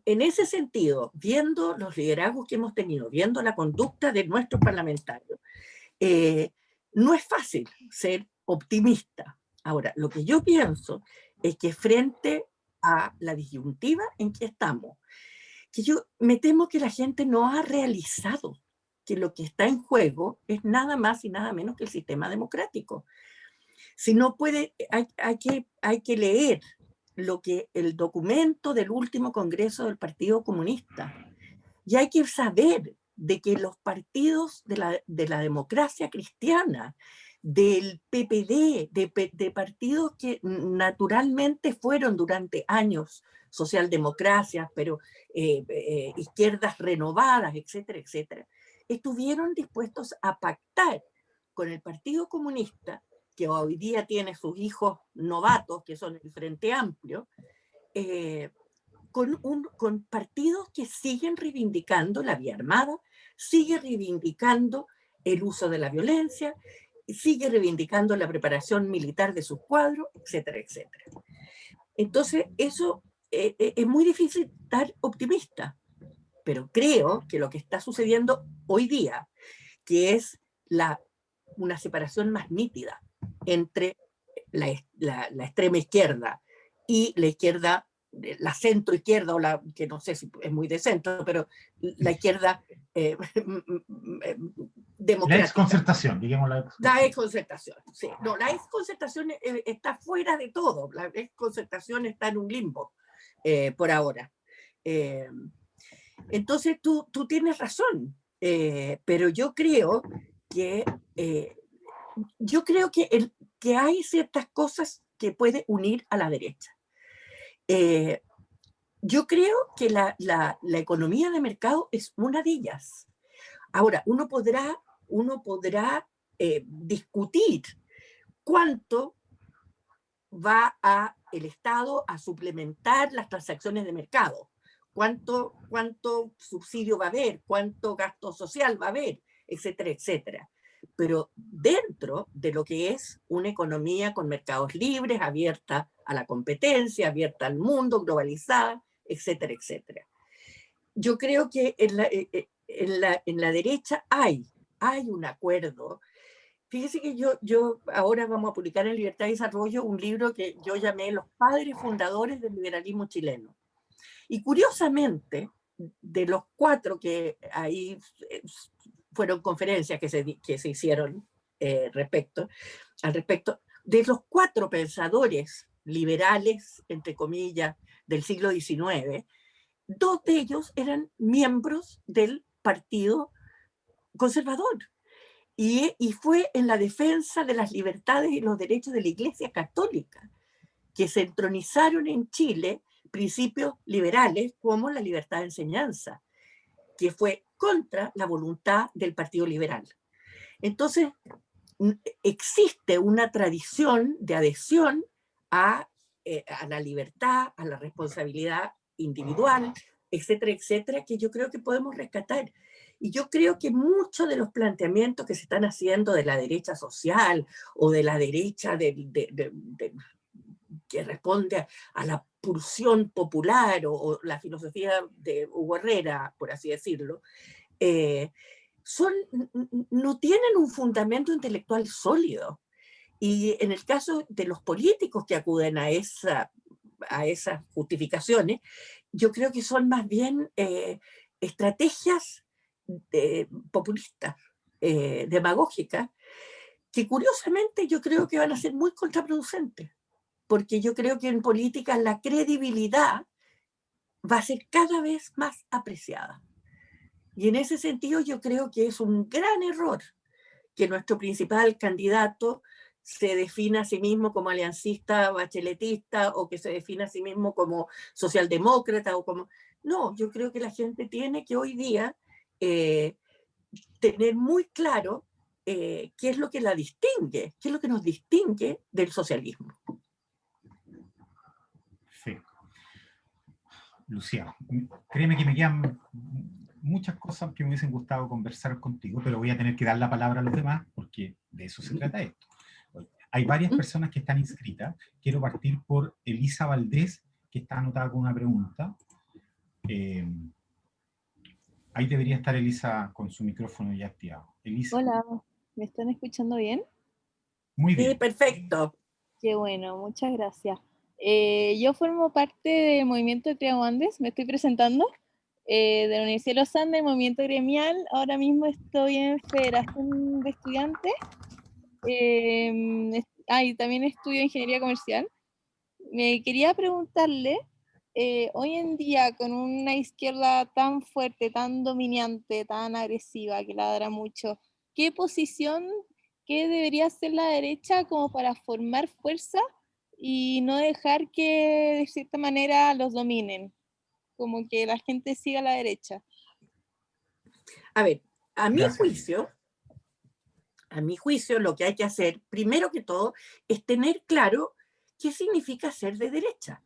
ese sentido, viendo los liderazgos que hemos tenido, viendo la conducta de nuestros parlamentarios, no es fácil ser optimista. Ahora, lo que yo pienso es que frente a la disyuntiva en que estamos, que yo me temo que la gente no ha realizado que lo que está en juego es nada más y nada menos que el sistema democrático. Si no puede, hay que leer lo que el documento del último Congreso del Partido Comunista, y hay que saber de que los partidos de la democracia cristiana, del PPD, de partidos que naturalmente fueron durante años socialdemocracias, pero izquierdas renovadas, etcétera, etcétera, estuvieron dispuestos a pactar con el Partido Comunista, que hoy día tiene sus hijos novatos, que son el Frente Amplio, con partidos que siguen reivindicando la vía armada, sigue reivindicando el uso de la violencia, sigue reivindicando la preparación militar de sus cuadros, etcétera, etcétera. Entonces, eso es muy difícil estar optimista, pero creo que lo que está sucediendo hoy día, que es una separación más nítida entre la extrema izquierda y la izquierda, la centro izquierda, o la que no sé si es muy de centro, pero la izquierda democrática. La exconcertación, digamos la exconcertación. La exconcertación, sí. No, la exconcertación está fuera de todo. La exconcertación está en un limbo por ahora. Entonces tú tienes razón, pero yo creo que que hay ciertas cosas que puede unir a la derecha. Yo creo que la economía de mercado es una de ellas. Ahora, uno podrá discutir cuánto va el Estado a suplementar las transacciones de mercado, cuánto subsidio va a haber, cuánto gasto social va a haber, etcétera, etcétera. Pero dentro de lo que es una economía con mercados libres, abierta a la competencia, abierta al mundo, globalizada, etcétera, etcétera. Yo creo que en la derecha hay un acuerdo. Fíjese que yo ahora vamos a publicar en Libertad y Desarrollo un libro que yo llamé Los padres fundadores del liberalismo chileno. Y curiosamente, de los 4 que ahí fueron conferencias que se hicieron al respecto, de los 4 pensadores liberales, entre comillas, del siglo XIX, 2 de ellos eran miembros del Partido Conservador. Y fue en la defensa de las libertades y los derechos de la Iglesia Católica que se entronizaron en Chile principios liberales como la libertad de enseñanza, que fue contra la voluntad del Partido Liberal. Entonces, existe una tradición de adhesión a la libertad, a la responsabilidad individual, etcétera, etcétera, que yo creo que podemos rescatar. Y yo creo que muchos de los planteamientos que se están haciendo de la derecha social o de la derecha que responde a la pulsión popular o la filosofía de Hugo Herrera, por así decirlo, no tienen un fundamento intelectual sólido. Y en el caso de los políticos que acuden a esas justificaciones, yo creo que son más bien estrategias populistas, demagógicas, que curiosamente yo creo que van a ser muy contraproducentes, porque yo creo que en política la credibilidad va a ser cada vez más apreciada. Y en ese sentido yo creo que es un gran error que nuestro principal candidato se defina a sí mismo como aliancista, bacheletista, o que se defina a sí mismo como socialdemócrata, o como... No, yo creo que la gente tiene que hoy día eh, tener muy claro qué es lo que la distingue, qué es lo que nos distingue del socialismo. Sí. Lucía, créeme que me quedan muchas cosas que me hubiesen gustado conversar contigo, pero voy a tener que dar la palabra a los demás porque de eso se trata esto. Hay varias personas que están inscritas. Quiero partir por Elisa Valdés, que está anotada con una pregunta. Ahí debería estar Elisa con su micrófono ya activado. Elisa. Hola, ¿me están escuchando bien? Muy Sí, bien. perfecto. Qué bueno, muchas gracias. Yo formo parte del movimiento Creamo Andes, me estoy presentando, de la Universidad de los Andes, movimiento gremial. Ahora mismo estoy en Federación de Estudiantes, y también estudio Ingeniería Comercial. Me quería preguntarle, hoy en día con una izquierda tan fuerte, tan dominante, tan agresiva, que ladra mucho, ¿qué posición, qué debería hacer la derecha como para formar fuerza y no dejar que de cierta manera los dominen? Como que la gente siga a la derecha. A ver, a mi Gracias, Elisa. juicio, a mi juicio, lo que hay que hacer, primero que todo, es tener claro qué significa ser de derecha.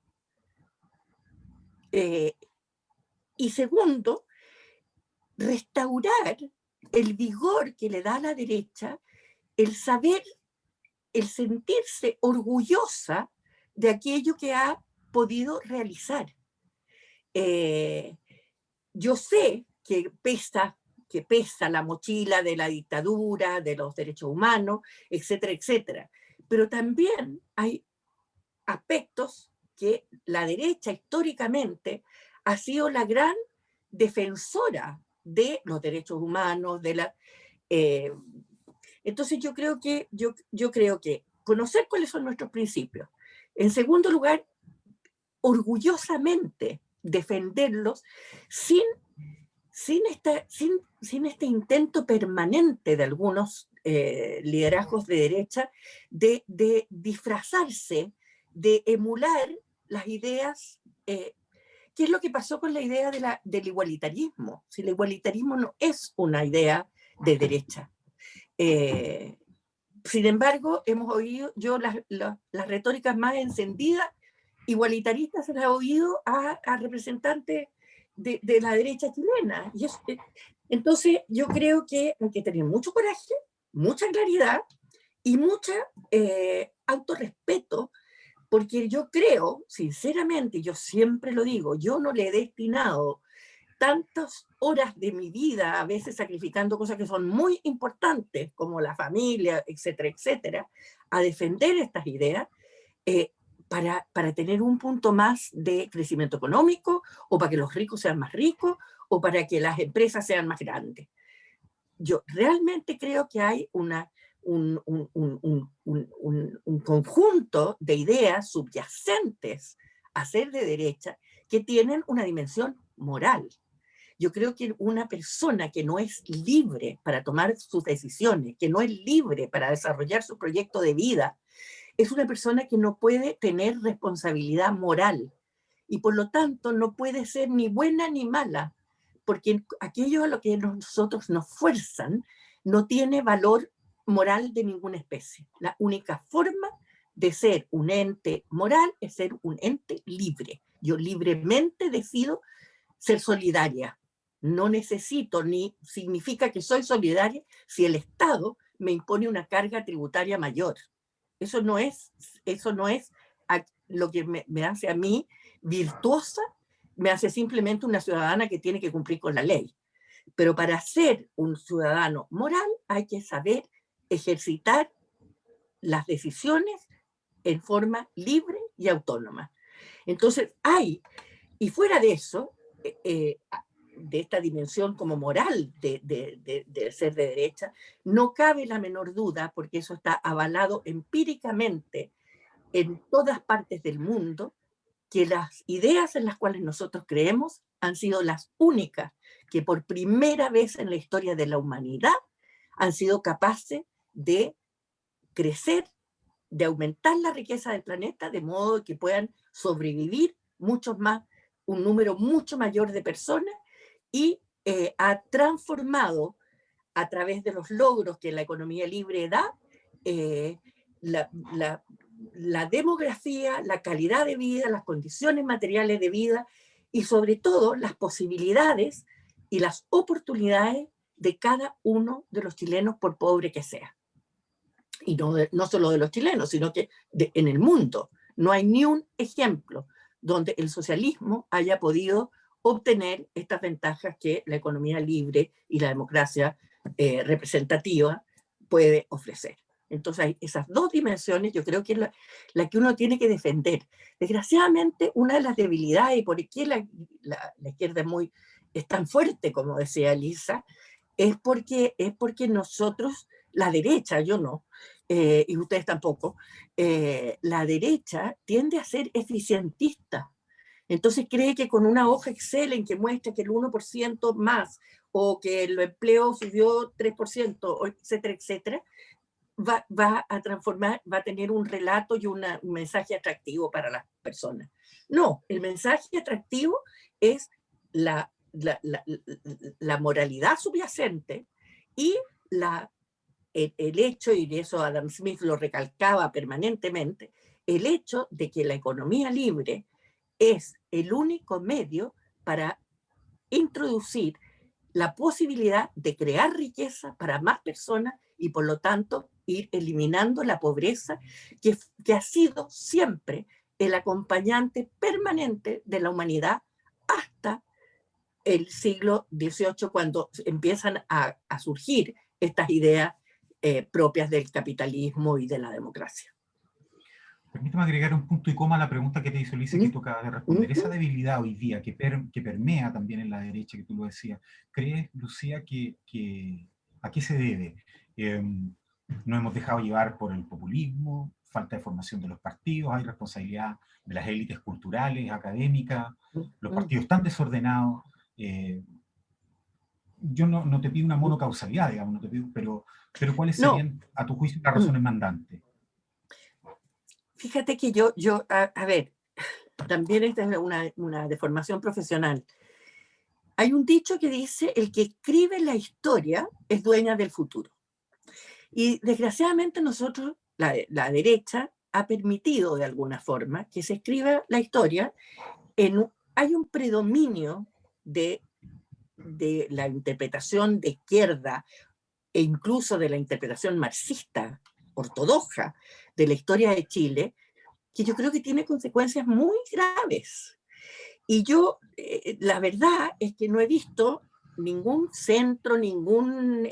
Y segundo, restaurar el vigor que le da a la derecha, el saber, el sentirse orgullosa de aquello que ha podido realizar. Yo sé que pesa la mochila de la dictadura, de los derechos humanos, etcétera, etcétera. Pero también hay aspectos que la derecha históricamente ha sido la gran defensora de los derechos humanos, eh, entonces yo creo que conocer cuáles son nuestros principios. En segundo lugar, orgullosamente defenderlos sin, sin este intento permanente de algunos liderazgos de derecha de disfrazarse, de emular las ideas. ¿Qué es lo que pasó con la idea del igualitarismo? Si el igualitarismo no es una idea de derecha. Eh, Sin embargo, hemos oído, yo las retóricas más encendidas, igualitaristas, se las he oído a representantes de la derecha chilena. Entonces, yo creo que hay que tener mucho coraje, mucha claridad y mucho autorrespeto, porque yo creo, sinceramente, yo siempre lo digo, yo no le he destinado tantas horas de mi vida, a veces sacrificando cosas que son muy importantes, como la familia, etcétera, etcétera, a defender estas ideas, eh, para tener un punto más de crecimiento económico, o para que los ricos sean más ricos, o para que las empresas sean más grandes. Yo realmente creo que hay un conjunto de ideas subyacentes a ser de derecha que tienen una dimensión moral. Yo creo que una persona que no es libre para tomar sus decisiones, que no es libre para desarrollar su proyecto de vida, es una persona que no puede tener responsabilidad moral y por lo tanto no puede ser ni buena ni mala, porque aquello a lo que nosotros nos fuerzan no tiene valor moral de ninguna especie. La única forma de ser un ente moral es ser un ente libre. Yo libremente decido ser solidaria. No necesito ni significa que soy solidaria si el Estado me impone una carga tributaria mayor. Eso no es, eso no es lo que me hace a mí virtuosa, me hace simplemente una ciudadana que tiene que cumplir con la ley. Pero para ser un ciudadano moral hay que saber ejercitar las decisiones en forma libre y autónoma. Entonces y fuera de eso, de esta dimensión como moral de ser de derecha, no cabe la menor duda, porque eso está avalado empíricamente en todas partes del mundo, que las ideas en las cuales nosotros creemos han sido las únicas que por primera vez en la historia de la humanidad han sido capaces de crecer, de aumentar la riqueza del planeta, de modo que puedan sobrevivir muchos más, un número mucho mayor de personas, y ha transformado a través de los logros que la economía libre da, la, la, la demografía, la calidad de vida, las condiciones materiales de vida y sobre todo las posibilidades y las oportunidades de cada uno de los chilenos, por pobre que sea. Y no solo de los chilenos, sino que en el mundo no hay ni un ejemplo donde el socialismo haya podido obtener estas ventajas que la economía libre y la democracia representativa puede ofrecer. Entonces, esas dos dimensiones yo creo que es la que uno tiene que defender. Desgraciadamente, una de las debilidades, y por qué la izquierda es tan fuerte, como decía Elisa, es porque nosotros, la derecha, yo no, y ustedes tampoco, la derecha tiende a ser eficientista. Entonces cree que con una hoja Excel en que muestra que el 1% más o que el empleo subió 3%, etcétera, etcétera, va a transformar, va a tener un relato y un mensaje atractivo para las personas. No, el mensaje atractivo es la moralidad subyacente y el hecho, y de eso Adam Smith lo recalcaba permanentemente, el hecho de que la economía libre es el único medio para introducir la posibilidad de crear riqueza para más personas y por lo tanto ir eliminando la pobreza que ha sido siempre el acompañante permanente de la humanidad hasta el siglo XVIII, cuando empiezan a surgir estas ideas propias del capitalismo y de la democracia. Permítame agregar un punto y coma a la pregunta que te hizo Lisa, que tú acabas de responder. Esa debilidad hoy día que permea también en la derecha, que tú lo decías, ¿crees, Lucía, a qué se debe? Nos hemos dejado llevar por el populismo, falta de formación de los partidos, hay responsabilidad de las élites culturales, académicas, los partidos están desordenados. Yo no te pido una monocausalidad, digamos, no te pido, pero ¿cuáles serían, a tu juicio, las razones mandantes? Fíjate que yo a ver, también esta es una deformación profesional. Hay un dicho que dice, el que escribe la historia es dueña del futuro. Y desgraciadamente nosotros, la derecha, ha permitido de alguna forma que se escriba la historia. Hay un predominio de la interpretación de izquierda e incluso de la interpretación marxista ortodoxa de la historia de Chile, que yo creo que tiene consecuencias muy graves. Y yo, la verdad es que no he visto ningún centro, ningún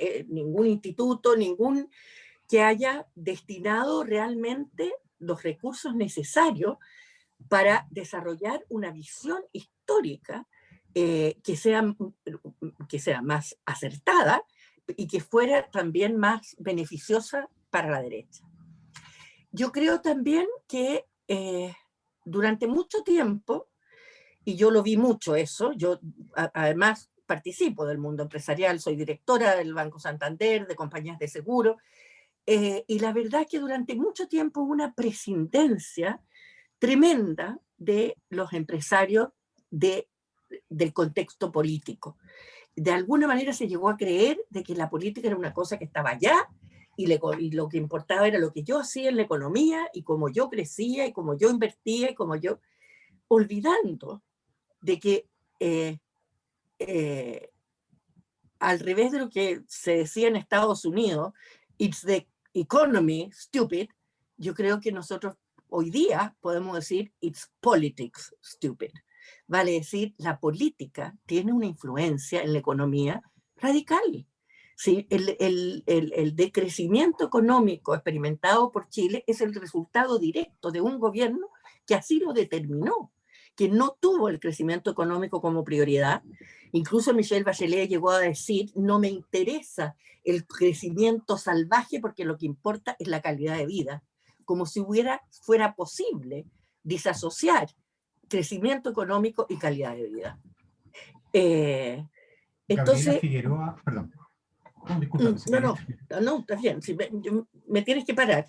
instituto, que haya destinado realmente los recursos necesarios para desarrollar una visión histórica que sea más acertada y que fuera también más beneficiosa para la derecha. Yo creo también que durante mucho tiempo, y yo lo vi mucho eso, yo además participo del mundo empresarial, soy directora del Banco Santander, de compañías de seguro, y la verdad es que durante mucho tiempo hubo una prescindencia tremenda de los empresarios del contexto político. De alguna manera se llegó a creer de que la política era una cosa que estaba allá y lo que importaba era lo que yo hacía en la economía y cómo yo crecía y cómo yo invertía y cómo yo, olvidando de que al revés de lo que se decía en Estados Unidos, it's the economy, stupid, yo creo que nosotros hoy día podemos decir it's politics, stupid. Vale decir, la política tiene una influencia en la economía radical. ¿Sí? El decrecimiento económico experimentado por Chile es el resultado directo de un gobierno que así lo determinó, que no tuvo el crecimiento económico como prioridad. Incluso Michelle Bachelet llegó a decir, no me interesa el crecimiento salvaje porque lo que importa es la calidad de vida, como si fuera posible disasociar crecimiento económico y calidad de vida. Gabriela Entonces, Figueroa, perdón. No, disculpa, no, está bien, si me tienes que parar.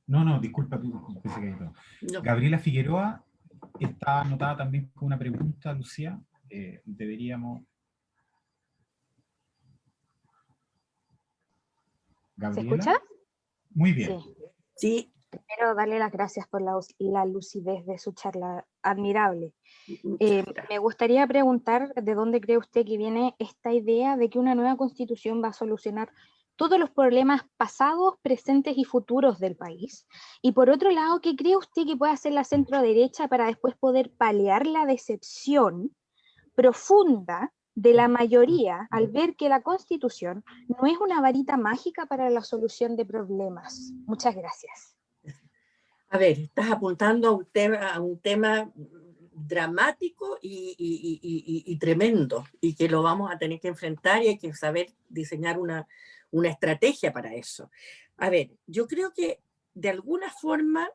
No, disculpa, pensé que no. No. Gabriela Figueroa está anotada también con una pregunta, Lucía. Deberíamos... Gabriela. ¿Se escucha? Muy bien. Sí. Sí. Quiero darle las gracias por la lucidez de su charla admirable. Me gustaría preguntar de dónde cree usted que viene esta idea de que una nueva constitución va a solucionar todos los problemas pasados, presentes y futuros del país. Y por otro lado, ¿qué cree usted que puede hacer la centro-derecha para después poder paliar la decepción profunda de la mayoría al ver que la Constitución no es una varita mágica para la solución de problemas? Muchas gracias. A ver, estás apuntando a un tema dramático y tremendo, y que lo vamos a tener que enfrentar y hay que saber diseñar una estrategia para eso. A ver, yo creo que de alguna forma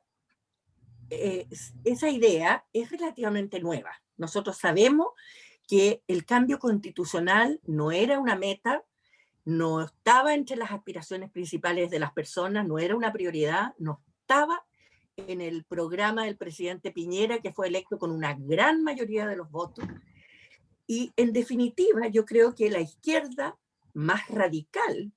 esa idea es relativamente nueva. Nosotros sabemos que el cambio constitucional no era una meta, no estaba entre las aspiraciones principales de las personas, no era una prioridad, no estaba en el programa del presidente Piñera, que fue electo con una gran mayoría de los votos. Y en definitiva, yo creo que la izquierda más radical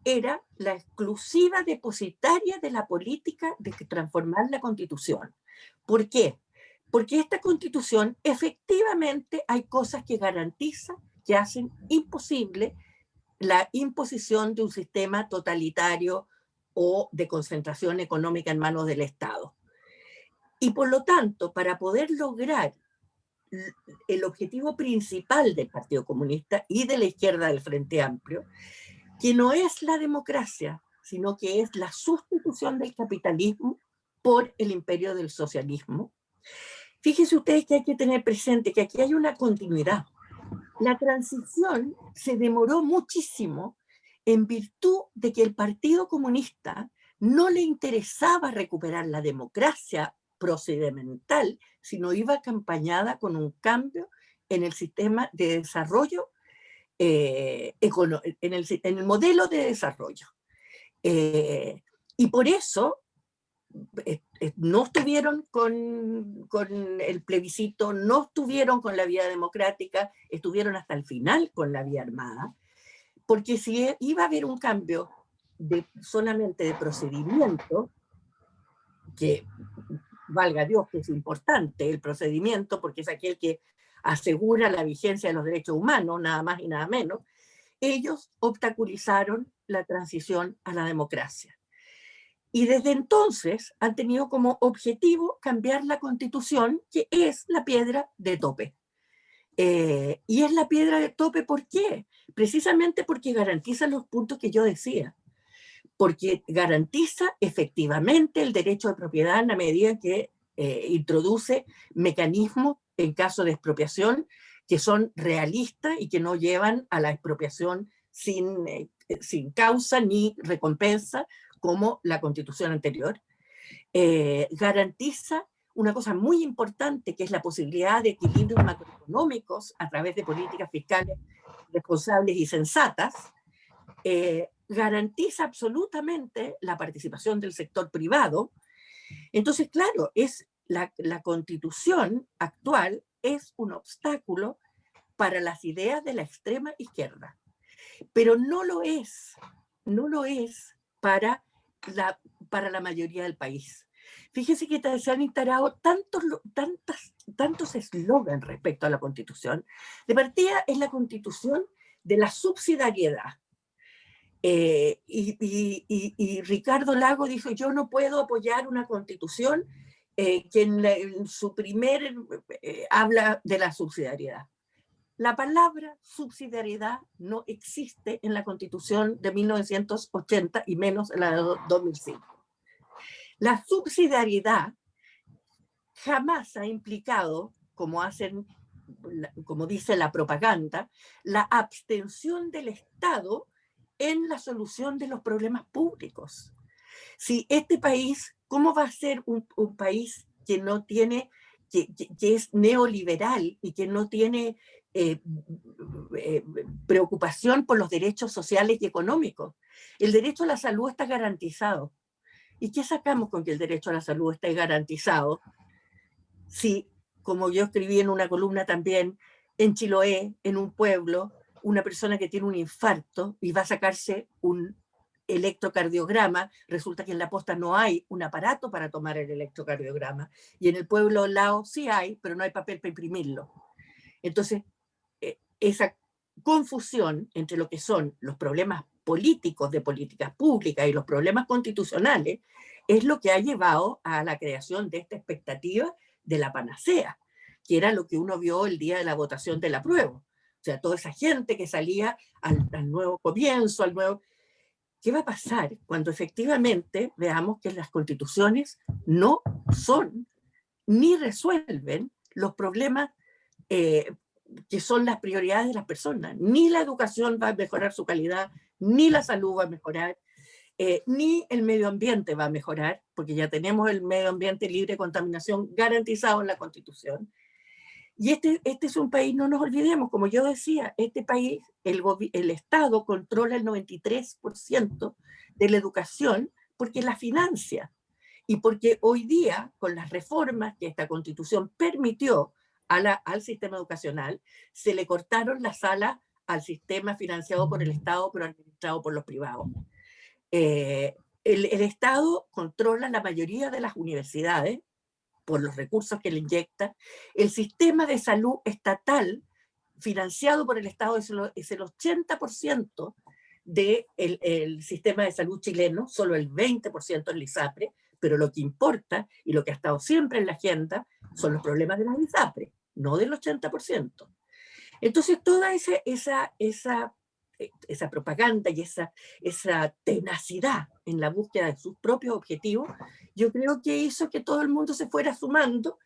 era la exclusiva depositaria de la política de transformar la Constitución. ¿Por qué? Porque esta Constitución efectivamente hay cosas que garantizan, que hacen imposible la imposición de un sistema totalitario o de concentración económica en manos del Estado. Y por lo tanto, para poder lograr el objetivo principal del Partido Comunista y de la izquierda del Frente Amplio, que no es la democracia, sino que es la sustitución del capitalismo por el imperio del socialismo. Fíjense ustedes que hay que tener presente que aquí hay una continuidad. La transición se demoró muchísimo en virtud de que el Partido Comunista no le interesaba recuperar la democracia procedimental, sino iba acompañada con un cambio en el sistema de desarrollo, en el modelo de desarrollo. Y por eso no estuvieron con el plebiscito, no estuvieron con la vía democrática, estuvieron hasta el final con la vía armada, porque si iba a haber un cambio solamente de procedimiento, que valga Dios que es importante el procedimiento, porque es aquel que asegura la vigencia de los derechos humanos, nada más y nada menos, ellos obstaculizaron la transición a la democracia. Y desde entonces han tenido como objetivo cambiar la Constitución, que es la piedra de tope. Y es la piedra de tope, ¿por qué? Precisamente porque garantiza los puntos que yo decía. Porque garantiza efectivamente el derecho de propiedad en la medida que introduce mecanismos en caso de expropiación que son realistas y que no llevan a la expropiación sin causa ni recompensa, como la Constitución anterior. Garantiza una cosa muy importante, que es la posibilidad de equilibrios macroeconómicos a través de políticas fiscales responsables y sensatas. Garantiza absolutamente la participación del sector privado. Entonces, claro, la Constitución actual es un obstáculo para las ideas de la extrema izquierda, pero no lo es para la mayoría del país. Fíjense que se han instalado tantos eslogans respecto a la Constitución. De partida es la Constitución de la subsidiariedad. Y Ricardo Lago dijo: yo no puedo apoyar una Constitución que en su primer habla de la subsidiariedad. La palabra subsidiariedad no existe en la Constitución de 1980 y menos en la de 2005. La subsidiariedad jamás ha implicado, como dice la propaganda, la abstención del Estado en la solución de los problemas públicos. Si este país, ¿cómo va a ser un país que no tiene, que es neoliberal y que no tiene preocupación por los derechos sociales y económicos. El derecho a la salud está garantizado. ¿Y qué sacamos con que el derecho a la salud esté garantizado? Si, como yo escribí en una columna también, en Chiloé, en un pueblo, una persona que tiene un infarto y va a sacarse un electrocardiograma, resulta que en la posta no hay un aparato para tomar el electrocardiograma, y en el pueblo al lado sí hay, pero no hay papel para imprimirlo. Entonces, esa confusión entre lo que son los problemas políticos de políticas públicas y los problemas constitucionales es lo que ha llevado a la creación de esta expectativa de la panacea, que era lo que uno vio el día de la votación del apruebo. O sea, toda esa gente que salía al nuevo comienzo, al nuevo... ¿Qué va a pasar cuando efectivamente veamos que las constituciones no son ni resuelven los problemas que son las prioridades de las personas? Ni la educación va a mejorar su calidad, ni la salud va a mejorar, ni el medio ambiente va a mejorar, porque ya tenemos el medio ambiente libre de contaminación garantizado en la Constitución. Y este es un país, no nos olvidemos, como yo decía, este país, el Estado controla el 93% de la educación porque la financia. Y porque hoy día, con las reformas que esta Constitución permitió al sistema educacional, se le cortaron las alas al sistema financiado por el Estado, pero administrado por los privados. El Estado controla la mayoría de las universidades, por los recursos que le inyecta. El sistema de salud estatal financiado por el Estado es el 80% del sistema de salud chileno, solo el 20% el ISAPRE, pero lo que importa y lo que ha estado siempre en la agenda son los problemas de las ISAPRE, no del 80%. Entonces toda esa propaganda y esa tenacidad en la búsqueda de sus propios objetivos, yo creo que hizo que todo el mundo se fuera sumando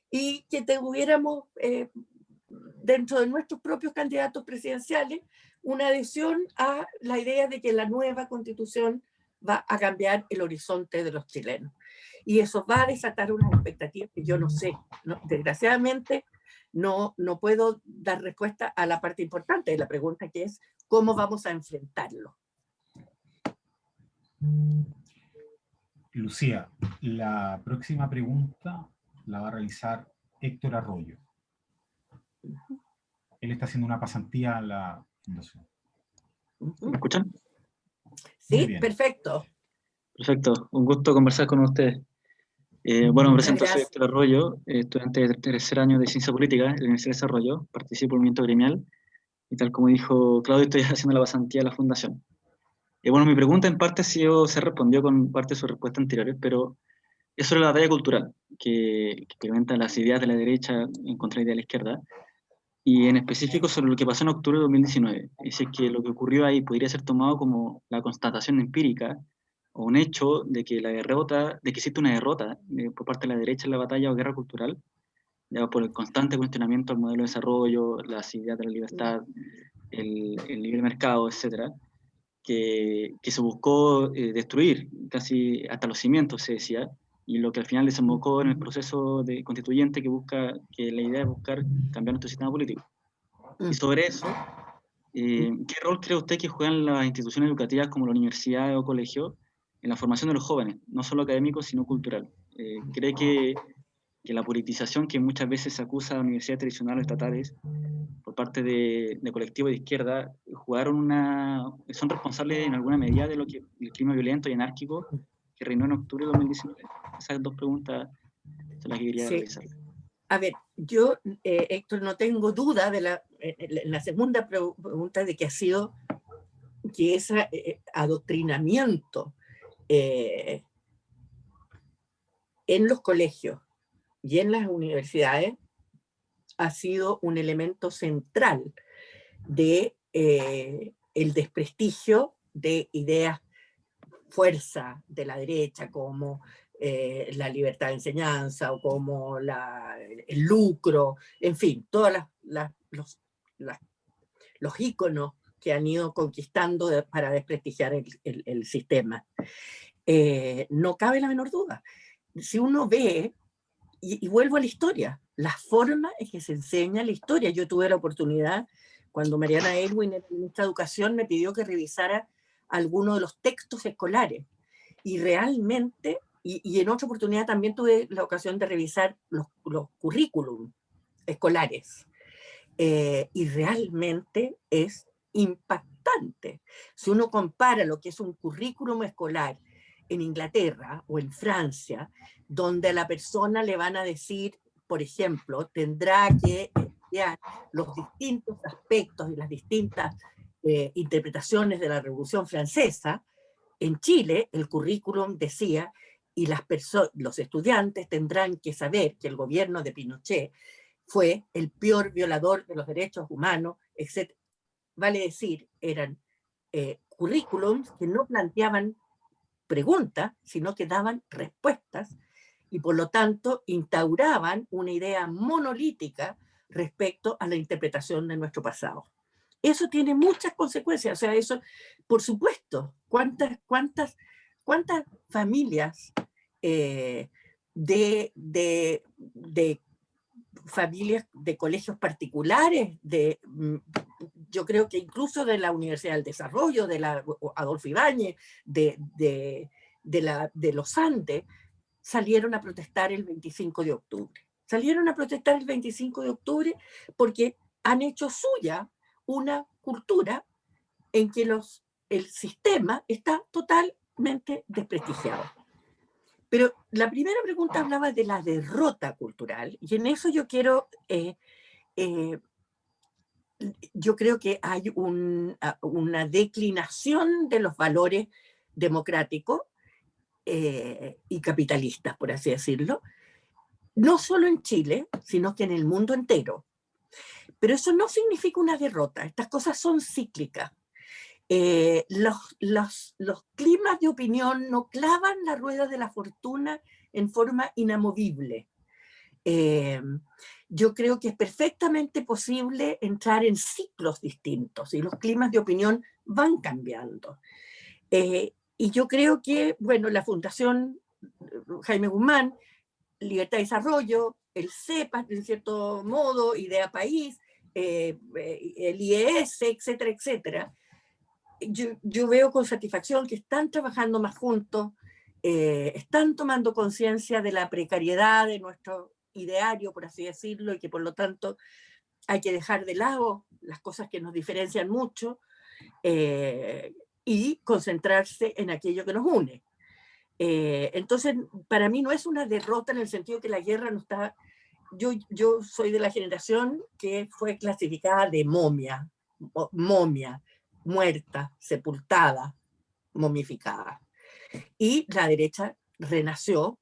y que tuviéramos dentro de nuestros propios candidatos presidenciales una adhesión a la idea de que la nueva Constitución va a cambiar el horizonte de los chilenos. Y eso va a desatar unas expectativas que yo no sé, desgraciadamente no puedo dar respuesta a la parte importante de la pregunta, que es cómo vamos a enfrentarlo. Lucía, la próxima pregunta la va a realizar Héctor Arroyo. Él está haciendo una pasantía a la fundación. ¿Me escuchan? Sí, perfecto. Perfecto, un gusto conversar con ustedes. Bueno, me presento, soy Héctor Arroyo, estudiante de tercer año de Ciencia Política en la Universidad de Desarrollo, participo en el movimiento gremial, y tal como dijo Claudio, estoy haciendo la pasantía a la fundación. Bueno, mi pregunta en parte se respondió con parte de sus respuestas anteriores, pero es sobre la batalla cultural, que experimenta las ideas de la derecha en contra de la idea de la izquierda, y en específico sobre lo que pasó en octubre de 2019. Es decir, que lo que ocurrió ahí podría ser tomado como la constatación empírica o un hecho de que existe una derrota por parte de la derecha en la batalla o guerra cultural, ya por el constante cuestionamiento al modelo de desarrollo, las ideas de la libertad, el libre mercado, etcétera, que se buscó destruir casi hasta los cimientos, se decía, y lo que al final desembocó en el proceso constituyente que la idea es buscar cambiar nuestro sistema político. Y sobre eso, ¿qué rol cree usted que juegan las instituciones educativas como la universidad o colegio en la formación de los jóvenes, no solo académicos, sino cultural? ¿Cree que la politización que muchas veces se acusa a universidades tradicionales estatales por parte de colectivos de izquierda son responsables en alguna medida de el clima violento y anárquico que reinó en octubre de 2019? Esas dos preguntas son las que quería realizar. A ver, yo, Héctor, no tengo duda de la segunda pregunta de que ha sido que ese adoctrinamiento en los colegios y en las universidades ha sido un elemento central de el desprestigio de ideas fuerza de la derecha como la libertad de enseñanza o como el lucro, en fin, todos los íconos que han ido conquistando para desprestigiar el sistema. No cabe la menor duda. Si uno ve, y vuelvo a la historia la forma en que se enseña la historia. Yo tuve la oportunidad, cuando Mariana Elwin, el ministra de Educación, me pidió que revisara algunos de los textos escolares. Y realmente, y en otra oportunidad también tuve la ocasión de revisar los currículum escolares. Y realmente es impactante. Si uno compara lo que es un currículum escolar en Inglaterra o en Francia, donde a la persona le van a decir, por ejemplo, tendrá que estudiar los distintos aspectos y las distintas interpretaciones de la Revolución Francesa, en Chile el currículum decía, y los estudiantes tendrán que saber que el gobierno de Pinochet fue el peor violador de los derechos humanos, etc. Vale decir, eran currículums que no planteaban preguntas, sino que daban respuestas, y por lo tanto instauraban una idea monolítica respecto a la interpretación de nuestro pasado. Eso tiene muchas consecuencias, o sea, eso, por supuesto, ¿cuántas familias de familias de colegios particulares, yo creo que incluso de la Universidad del Desarrollo, de la Adolfo Ibáñez, de los Andes, salieron a protestar el 25 de octubre. Salieron a protestar el 25 de octubre porque han hecho suya una cultura en que el sistema está totalmente desprestigiado. Pero la primera pregunta hablaba de la derrota cultural, y en eso yo quiero, yo creo que hay una declinación de los valores democráticos y capitalistas, por así decirlo, no solo en Chile, sino que en el mundo entero. Pero eso no significa una derrota, estas cosas son cíclicas. Los climas de opinión no clavan la rueda de la fortuna en forma inamovible. Yo creo que es perfectamente posible entrar en ciclos distintos y los climas de opinión van cambiando. Y yo creo que, bueno, la Fundación Jaime Guzmán, Libertad y Desarrollo, el CEPAS, en cierto modo, Idea País, el IES, etcétera, etcétera, yo veo con satisfacción que están trabajando más juntos, están tomando conciencia de la precariedad de nuestro ideario, por así decirlo, y que por lo tanto hay que dejar de lado las cosas que nos diferencian mucho y concentrarse en aquello que nos une. Entonces, para mí no es una derrota en el sentido que la guerra no está... Yo soy de la generación que fue clasificada de momia, muerta, sepultada, momificada. Y la derecha renació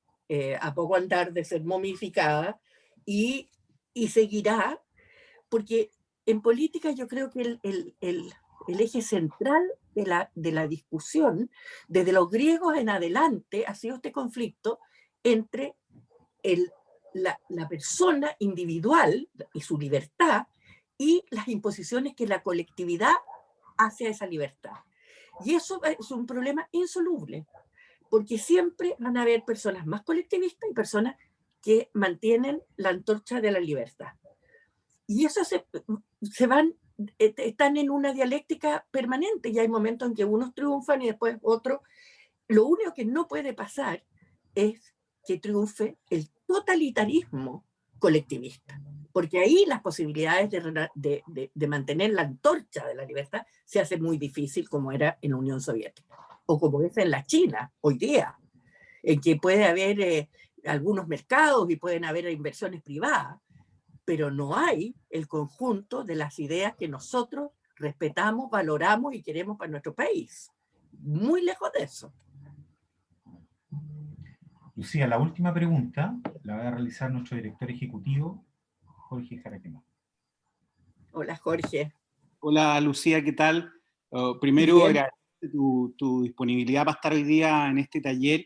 a poco andar de ser momificada y seguirá, porque en política yo creo que el eje central de la discusión, desde los griegos en adelante, ha sido este conflicto entre la persona individual y su libertad y las imposiciones que la colectividad hace a esa libertad. Y eso es un problema insoluble, porque siempre van a haber personas más colectivistas y personas que mantienen la antorcha de la libertad. Y eso están en una dialéctica permanente, y hay momentos en que unos triunfan y después otros. Lo único que no puede pasar es que triunfe el totalitarismo colectivista, porque ahí las posibilidades de mantener la antorcha de la libertad se hace muy difícil, como era en la Unión Soviética, o como es en la China hoy día, en que puede haber algunos mercados y pueden haber inversiones privadas, pero no hay el conjunto de las ideas que nosotros respetamos, valoramos y queremos para nuestro país. Muy lejos de eso. Lucía, la última pregunta la va a realizar nuestro director ejecutivo, Jorge Jaraquemá. Hola, Jorge. Hola, Lucía, ¿qué tal? Primero, agradecerte tu disponibilidad para estar hoy día en este taller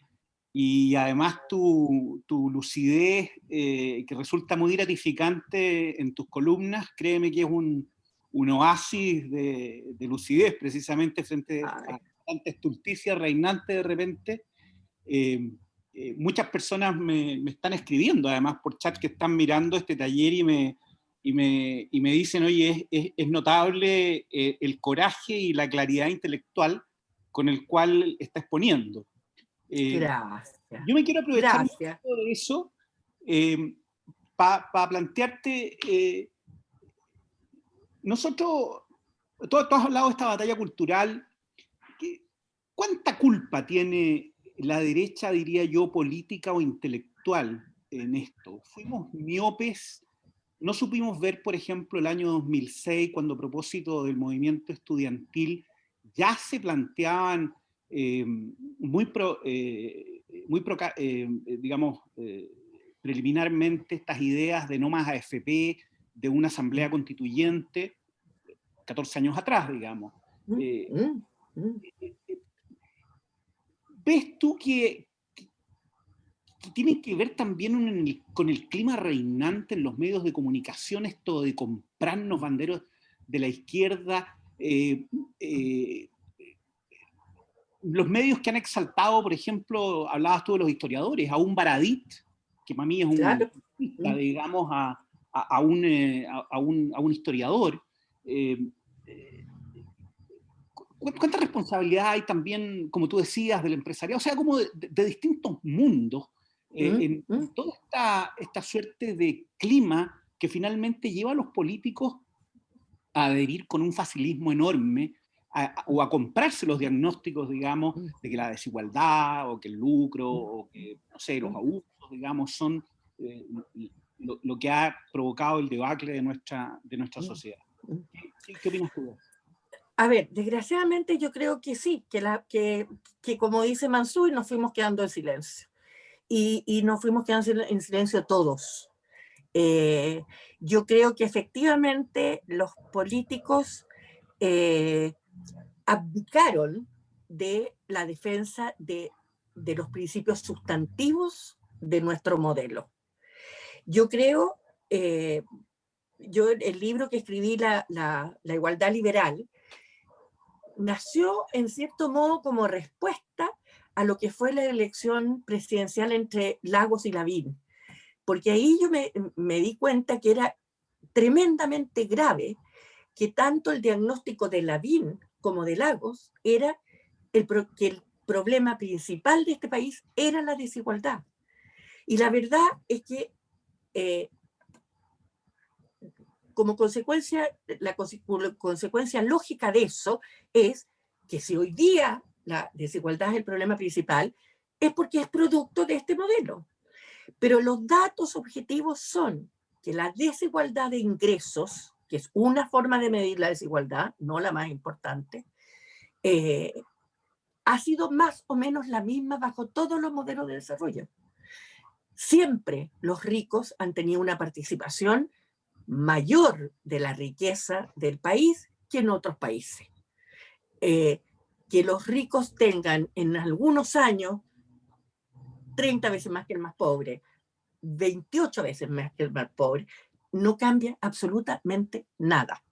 y además tu lucidez, que resulta muy gratificante en tus columnas. Créeme que es un oasis de lucidez, precisamente frente a tanta estulticia reinante de repente. muchas personas me están escribiendo, además, por chat, que están mirando este taller y me dicen, oye, es notable el coraje y la claridad intelectual con el cual está exponiendo. Gracias. Yo me quiero aprovechar un Gracias. poco de eso para plantearte, nosotros, tú has hablado de esta batalla cultural, ¿cuánta culpa tiene la derecha, diría yo, política o intelectual en esto? Fuimos miopes, no supimos ver, por ejemplo, el año 2006, cuando a propósito del movimiento estudiantil ya se planteaban preliminarmente estas ideas de no más AFP, de una asamblea constituyente, 14 años atrás, digamos. ¿Ves tú que tiene que ver también con el clima reinante en los medios de comunicación, esto de comprarnos banderos de la izquierda? Los medios que han exaltado, por ejemplo, hablabas tú de los historiadores, a un Baradit, que para mí es un, Claro. digamos, a un historiador. ¿Cuánta responsabilidad hay también, como tú decías, del empresariado? O sea, como de distintos mundos, en toda esta suerte de clima que finalmente lleva a los políticos a adherir con un facilismo enorme o a comprarse los diagnósticos, digamos, de que la desigualdad o que el lucro o que, no sé, los abusos, digamos, son lo que ha provocado el debacle de nuestra sociedad. ¿Qué opinas tú de eso? A ver, desgraciadamente yo creo que sí, que como dice Mansour, nos fuimos quedando en silencio. Y nos fuimos quedando en silencio todos. Yo creo que efectivamente los políticos abdicaron de la defensa de los principios sustantivos de nuestro modelo. Yo creo, yo el libro que escribí, la igualdad liberal, nació en cierto modo como respuesta a lo que fue la elección presidencial entre Lagos y Lavín, porque ahí yo me di cuenta que era tremendamente grave que tanto el diagnóstico de Lavín como de Lagos era que el problema principal de este país era la desigualdad. Y la verdad es que como consecuencia, la consecuencia lógica de eso es que si hoy día la desigualdad es el problema principal, es porque es producto de este modelo. Pero los datos objetivos son que la desigualdad de ingresos, que es una forma de medir la desigualdad, no la más importante, ha sido más o menos la misma bajo todos los modelos de desarrollo. Siempre los ricos han tenido una participación mayor de la riqueza del país que en otros países. Que los ricos tengan en algunos años 30 veces más que el más pobre, 28 veces más que el más pobre, no cambia absolutamente nada.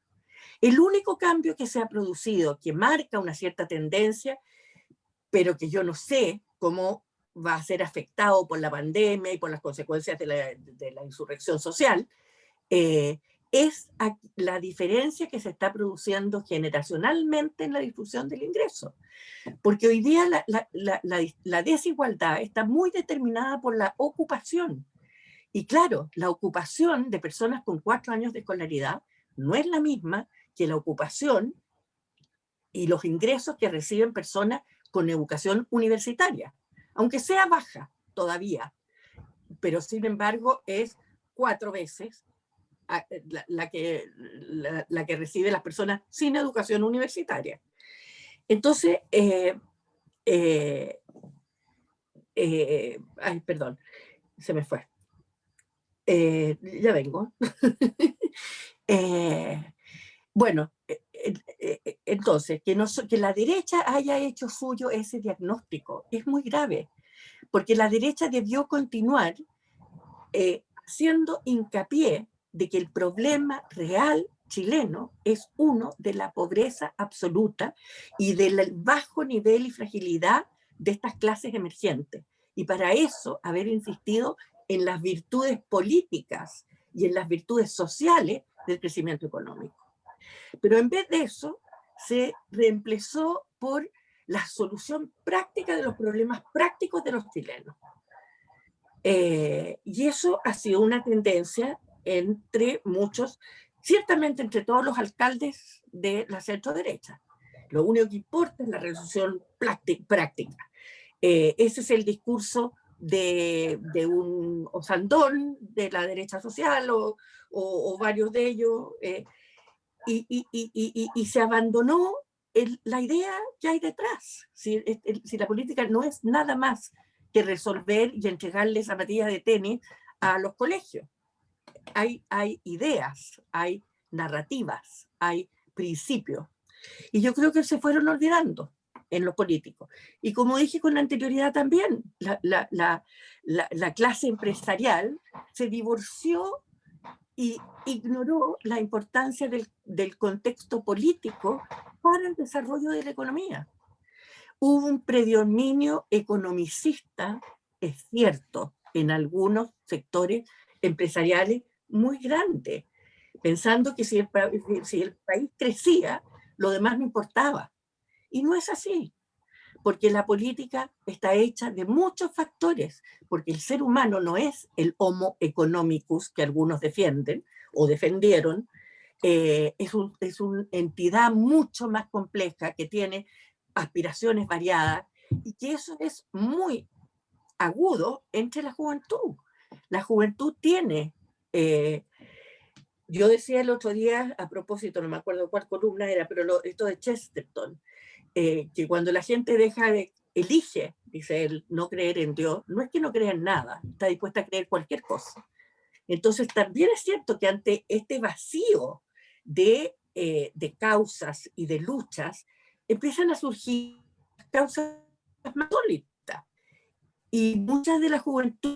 El único cambio que se ha producido, que marca una cierta tendencia, pero que yo no sé cómo va a ser afectado por la pandemia y por las consecuencias de la insurrección social, es la diferencia que se está produciendo generacionalmente en la difusión del ingreso. Porque hoy día la desigualdad está muy determinada por la ocupación. Y claro, la ocupación de personas con 4 años de escolaridad no es la misma que la ocupación y los ingresos que reciben personas con educación universitaria, aunque sea baja todavía, pero sin embargo es 4 veces la que recibe las personas sin educación universitaria. Entonces, ay, perdón, se me fue. Ya vengo. Bueno, entonces, que la derecha haya hecho suyo ese diagnóstico es muy grave, porque la derecha debió continuar haciendo hincapié de que el problema real chileno es uno de la pobreza absoluta y del bajo nivel y fragilidad de estas clases emergentes. Y para eso haber insistido en las virtudes políticas y en las virtudes sociales del crecimiento económico. Pero en vez de eso, se reemplazó por la solución práctica de los problemas prácticos de los chilenos. Y eso ha sido una tendencia entre muchos, ciertamente entre todos los alcaldes de la centro-derecha. Lo único que importa es la resolución práctica. Ese es el discurso de un Osandón, de la derecha social, o varios de ellos, y se abandonó la idea que hay detrás. Si la política no es nada más que resolver y entregarle zapatillas de tenis a los colegios. Hay ideas, hay narrativas, hay principios. Y yo creo que se fueron olvidando en los políticos. Y como dije con anterioridad también, la clase empresarial se divorció y ignoró la importancia del contexto político para el desarrollo de la economía. Hubo un predominio economicista, es cierto, en algunos sectores empresariales muy grande, pensando que si el país crecía, lo demás no importaba. Y no es así, porque la política está hecha de muchos factores, porque el ser humano no es el homo economicus que algunos defienden o defendieron, es una entidad mucho más compleja que tiene aspiraciones variadas y que eso es muy agudo entre la juventud. La juventud tiene, yo decía el otro día, a propósito, no me acuerdo cuál columna era, pero esto de Chesterton, que cuando la gente elige, dice él, no creer en Dios, no es que no crea en nada, está dispuesta a creer cualquier cosa. Entonces también es cierto que ante este vacío de causas y de luchas, empiezan a surgir causas más sólidas. Y muchas de la juventud,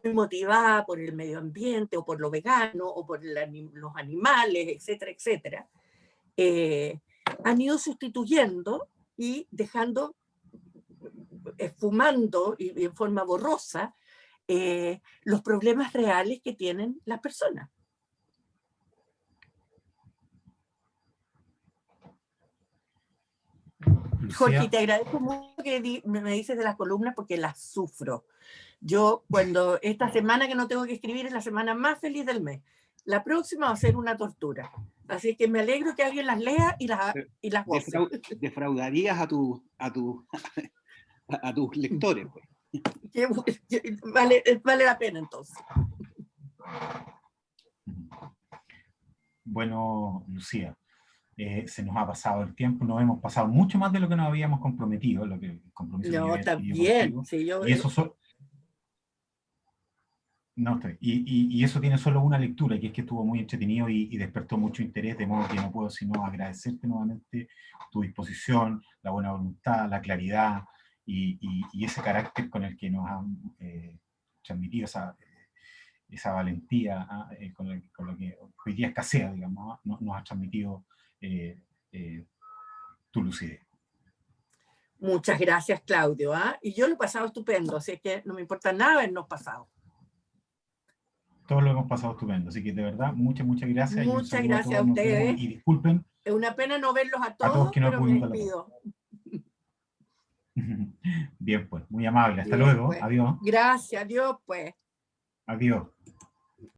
muy motivada por el medio ambiente o por lo vegano o por los animales, etcétera, etcétera, han ido sustituyendo y dejando, esfumando y en forma borrosa los problemas reales que tienen las personas. Jorge, te agradezco mucho que me dices de las columnas porque las sufro. Yo esta semana que no tengo que escribir es la semana más feliz del mes. La próxima va a ser una tortura. Así que me alegro que alguien las lea y las goce. Defraudarías a tus lectores, pues. Vale la pena entonces. Bueno, Lucía, se nos ha pasado el tiempo, nos hemos pasado mucho más de lo que nos habíamos comprometido, también. Y eso y eso tiene solo una lectura, que es que estuvo muy entretenido y despertó mucho interés, de modo que no puedo sino agradecerte nuevamente tu disposición, la buena voluntad, la claridad y ese carácter con el que nos han transmitido esa valentía, con lo que hoy día escasea, digamos, nos ha transmitido tu lucidez. Muchas gracias, Claudio. Y yo lo he pasado estupendo, así que no me importa nada habernos pasado. Todos lo hemos pasado estupendo, así que de verdad, muchas gracias. Muchas gracias a ustedes. Y disculpen. Es una pena no verlos a todos que no pero me despido. Bien, pues, muy amable. Hasta Dios, luego. Pues. Adiós. Gracias, adiós, pues. Adiós.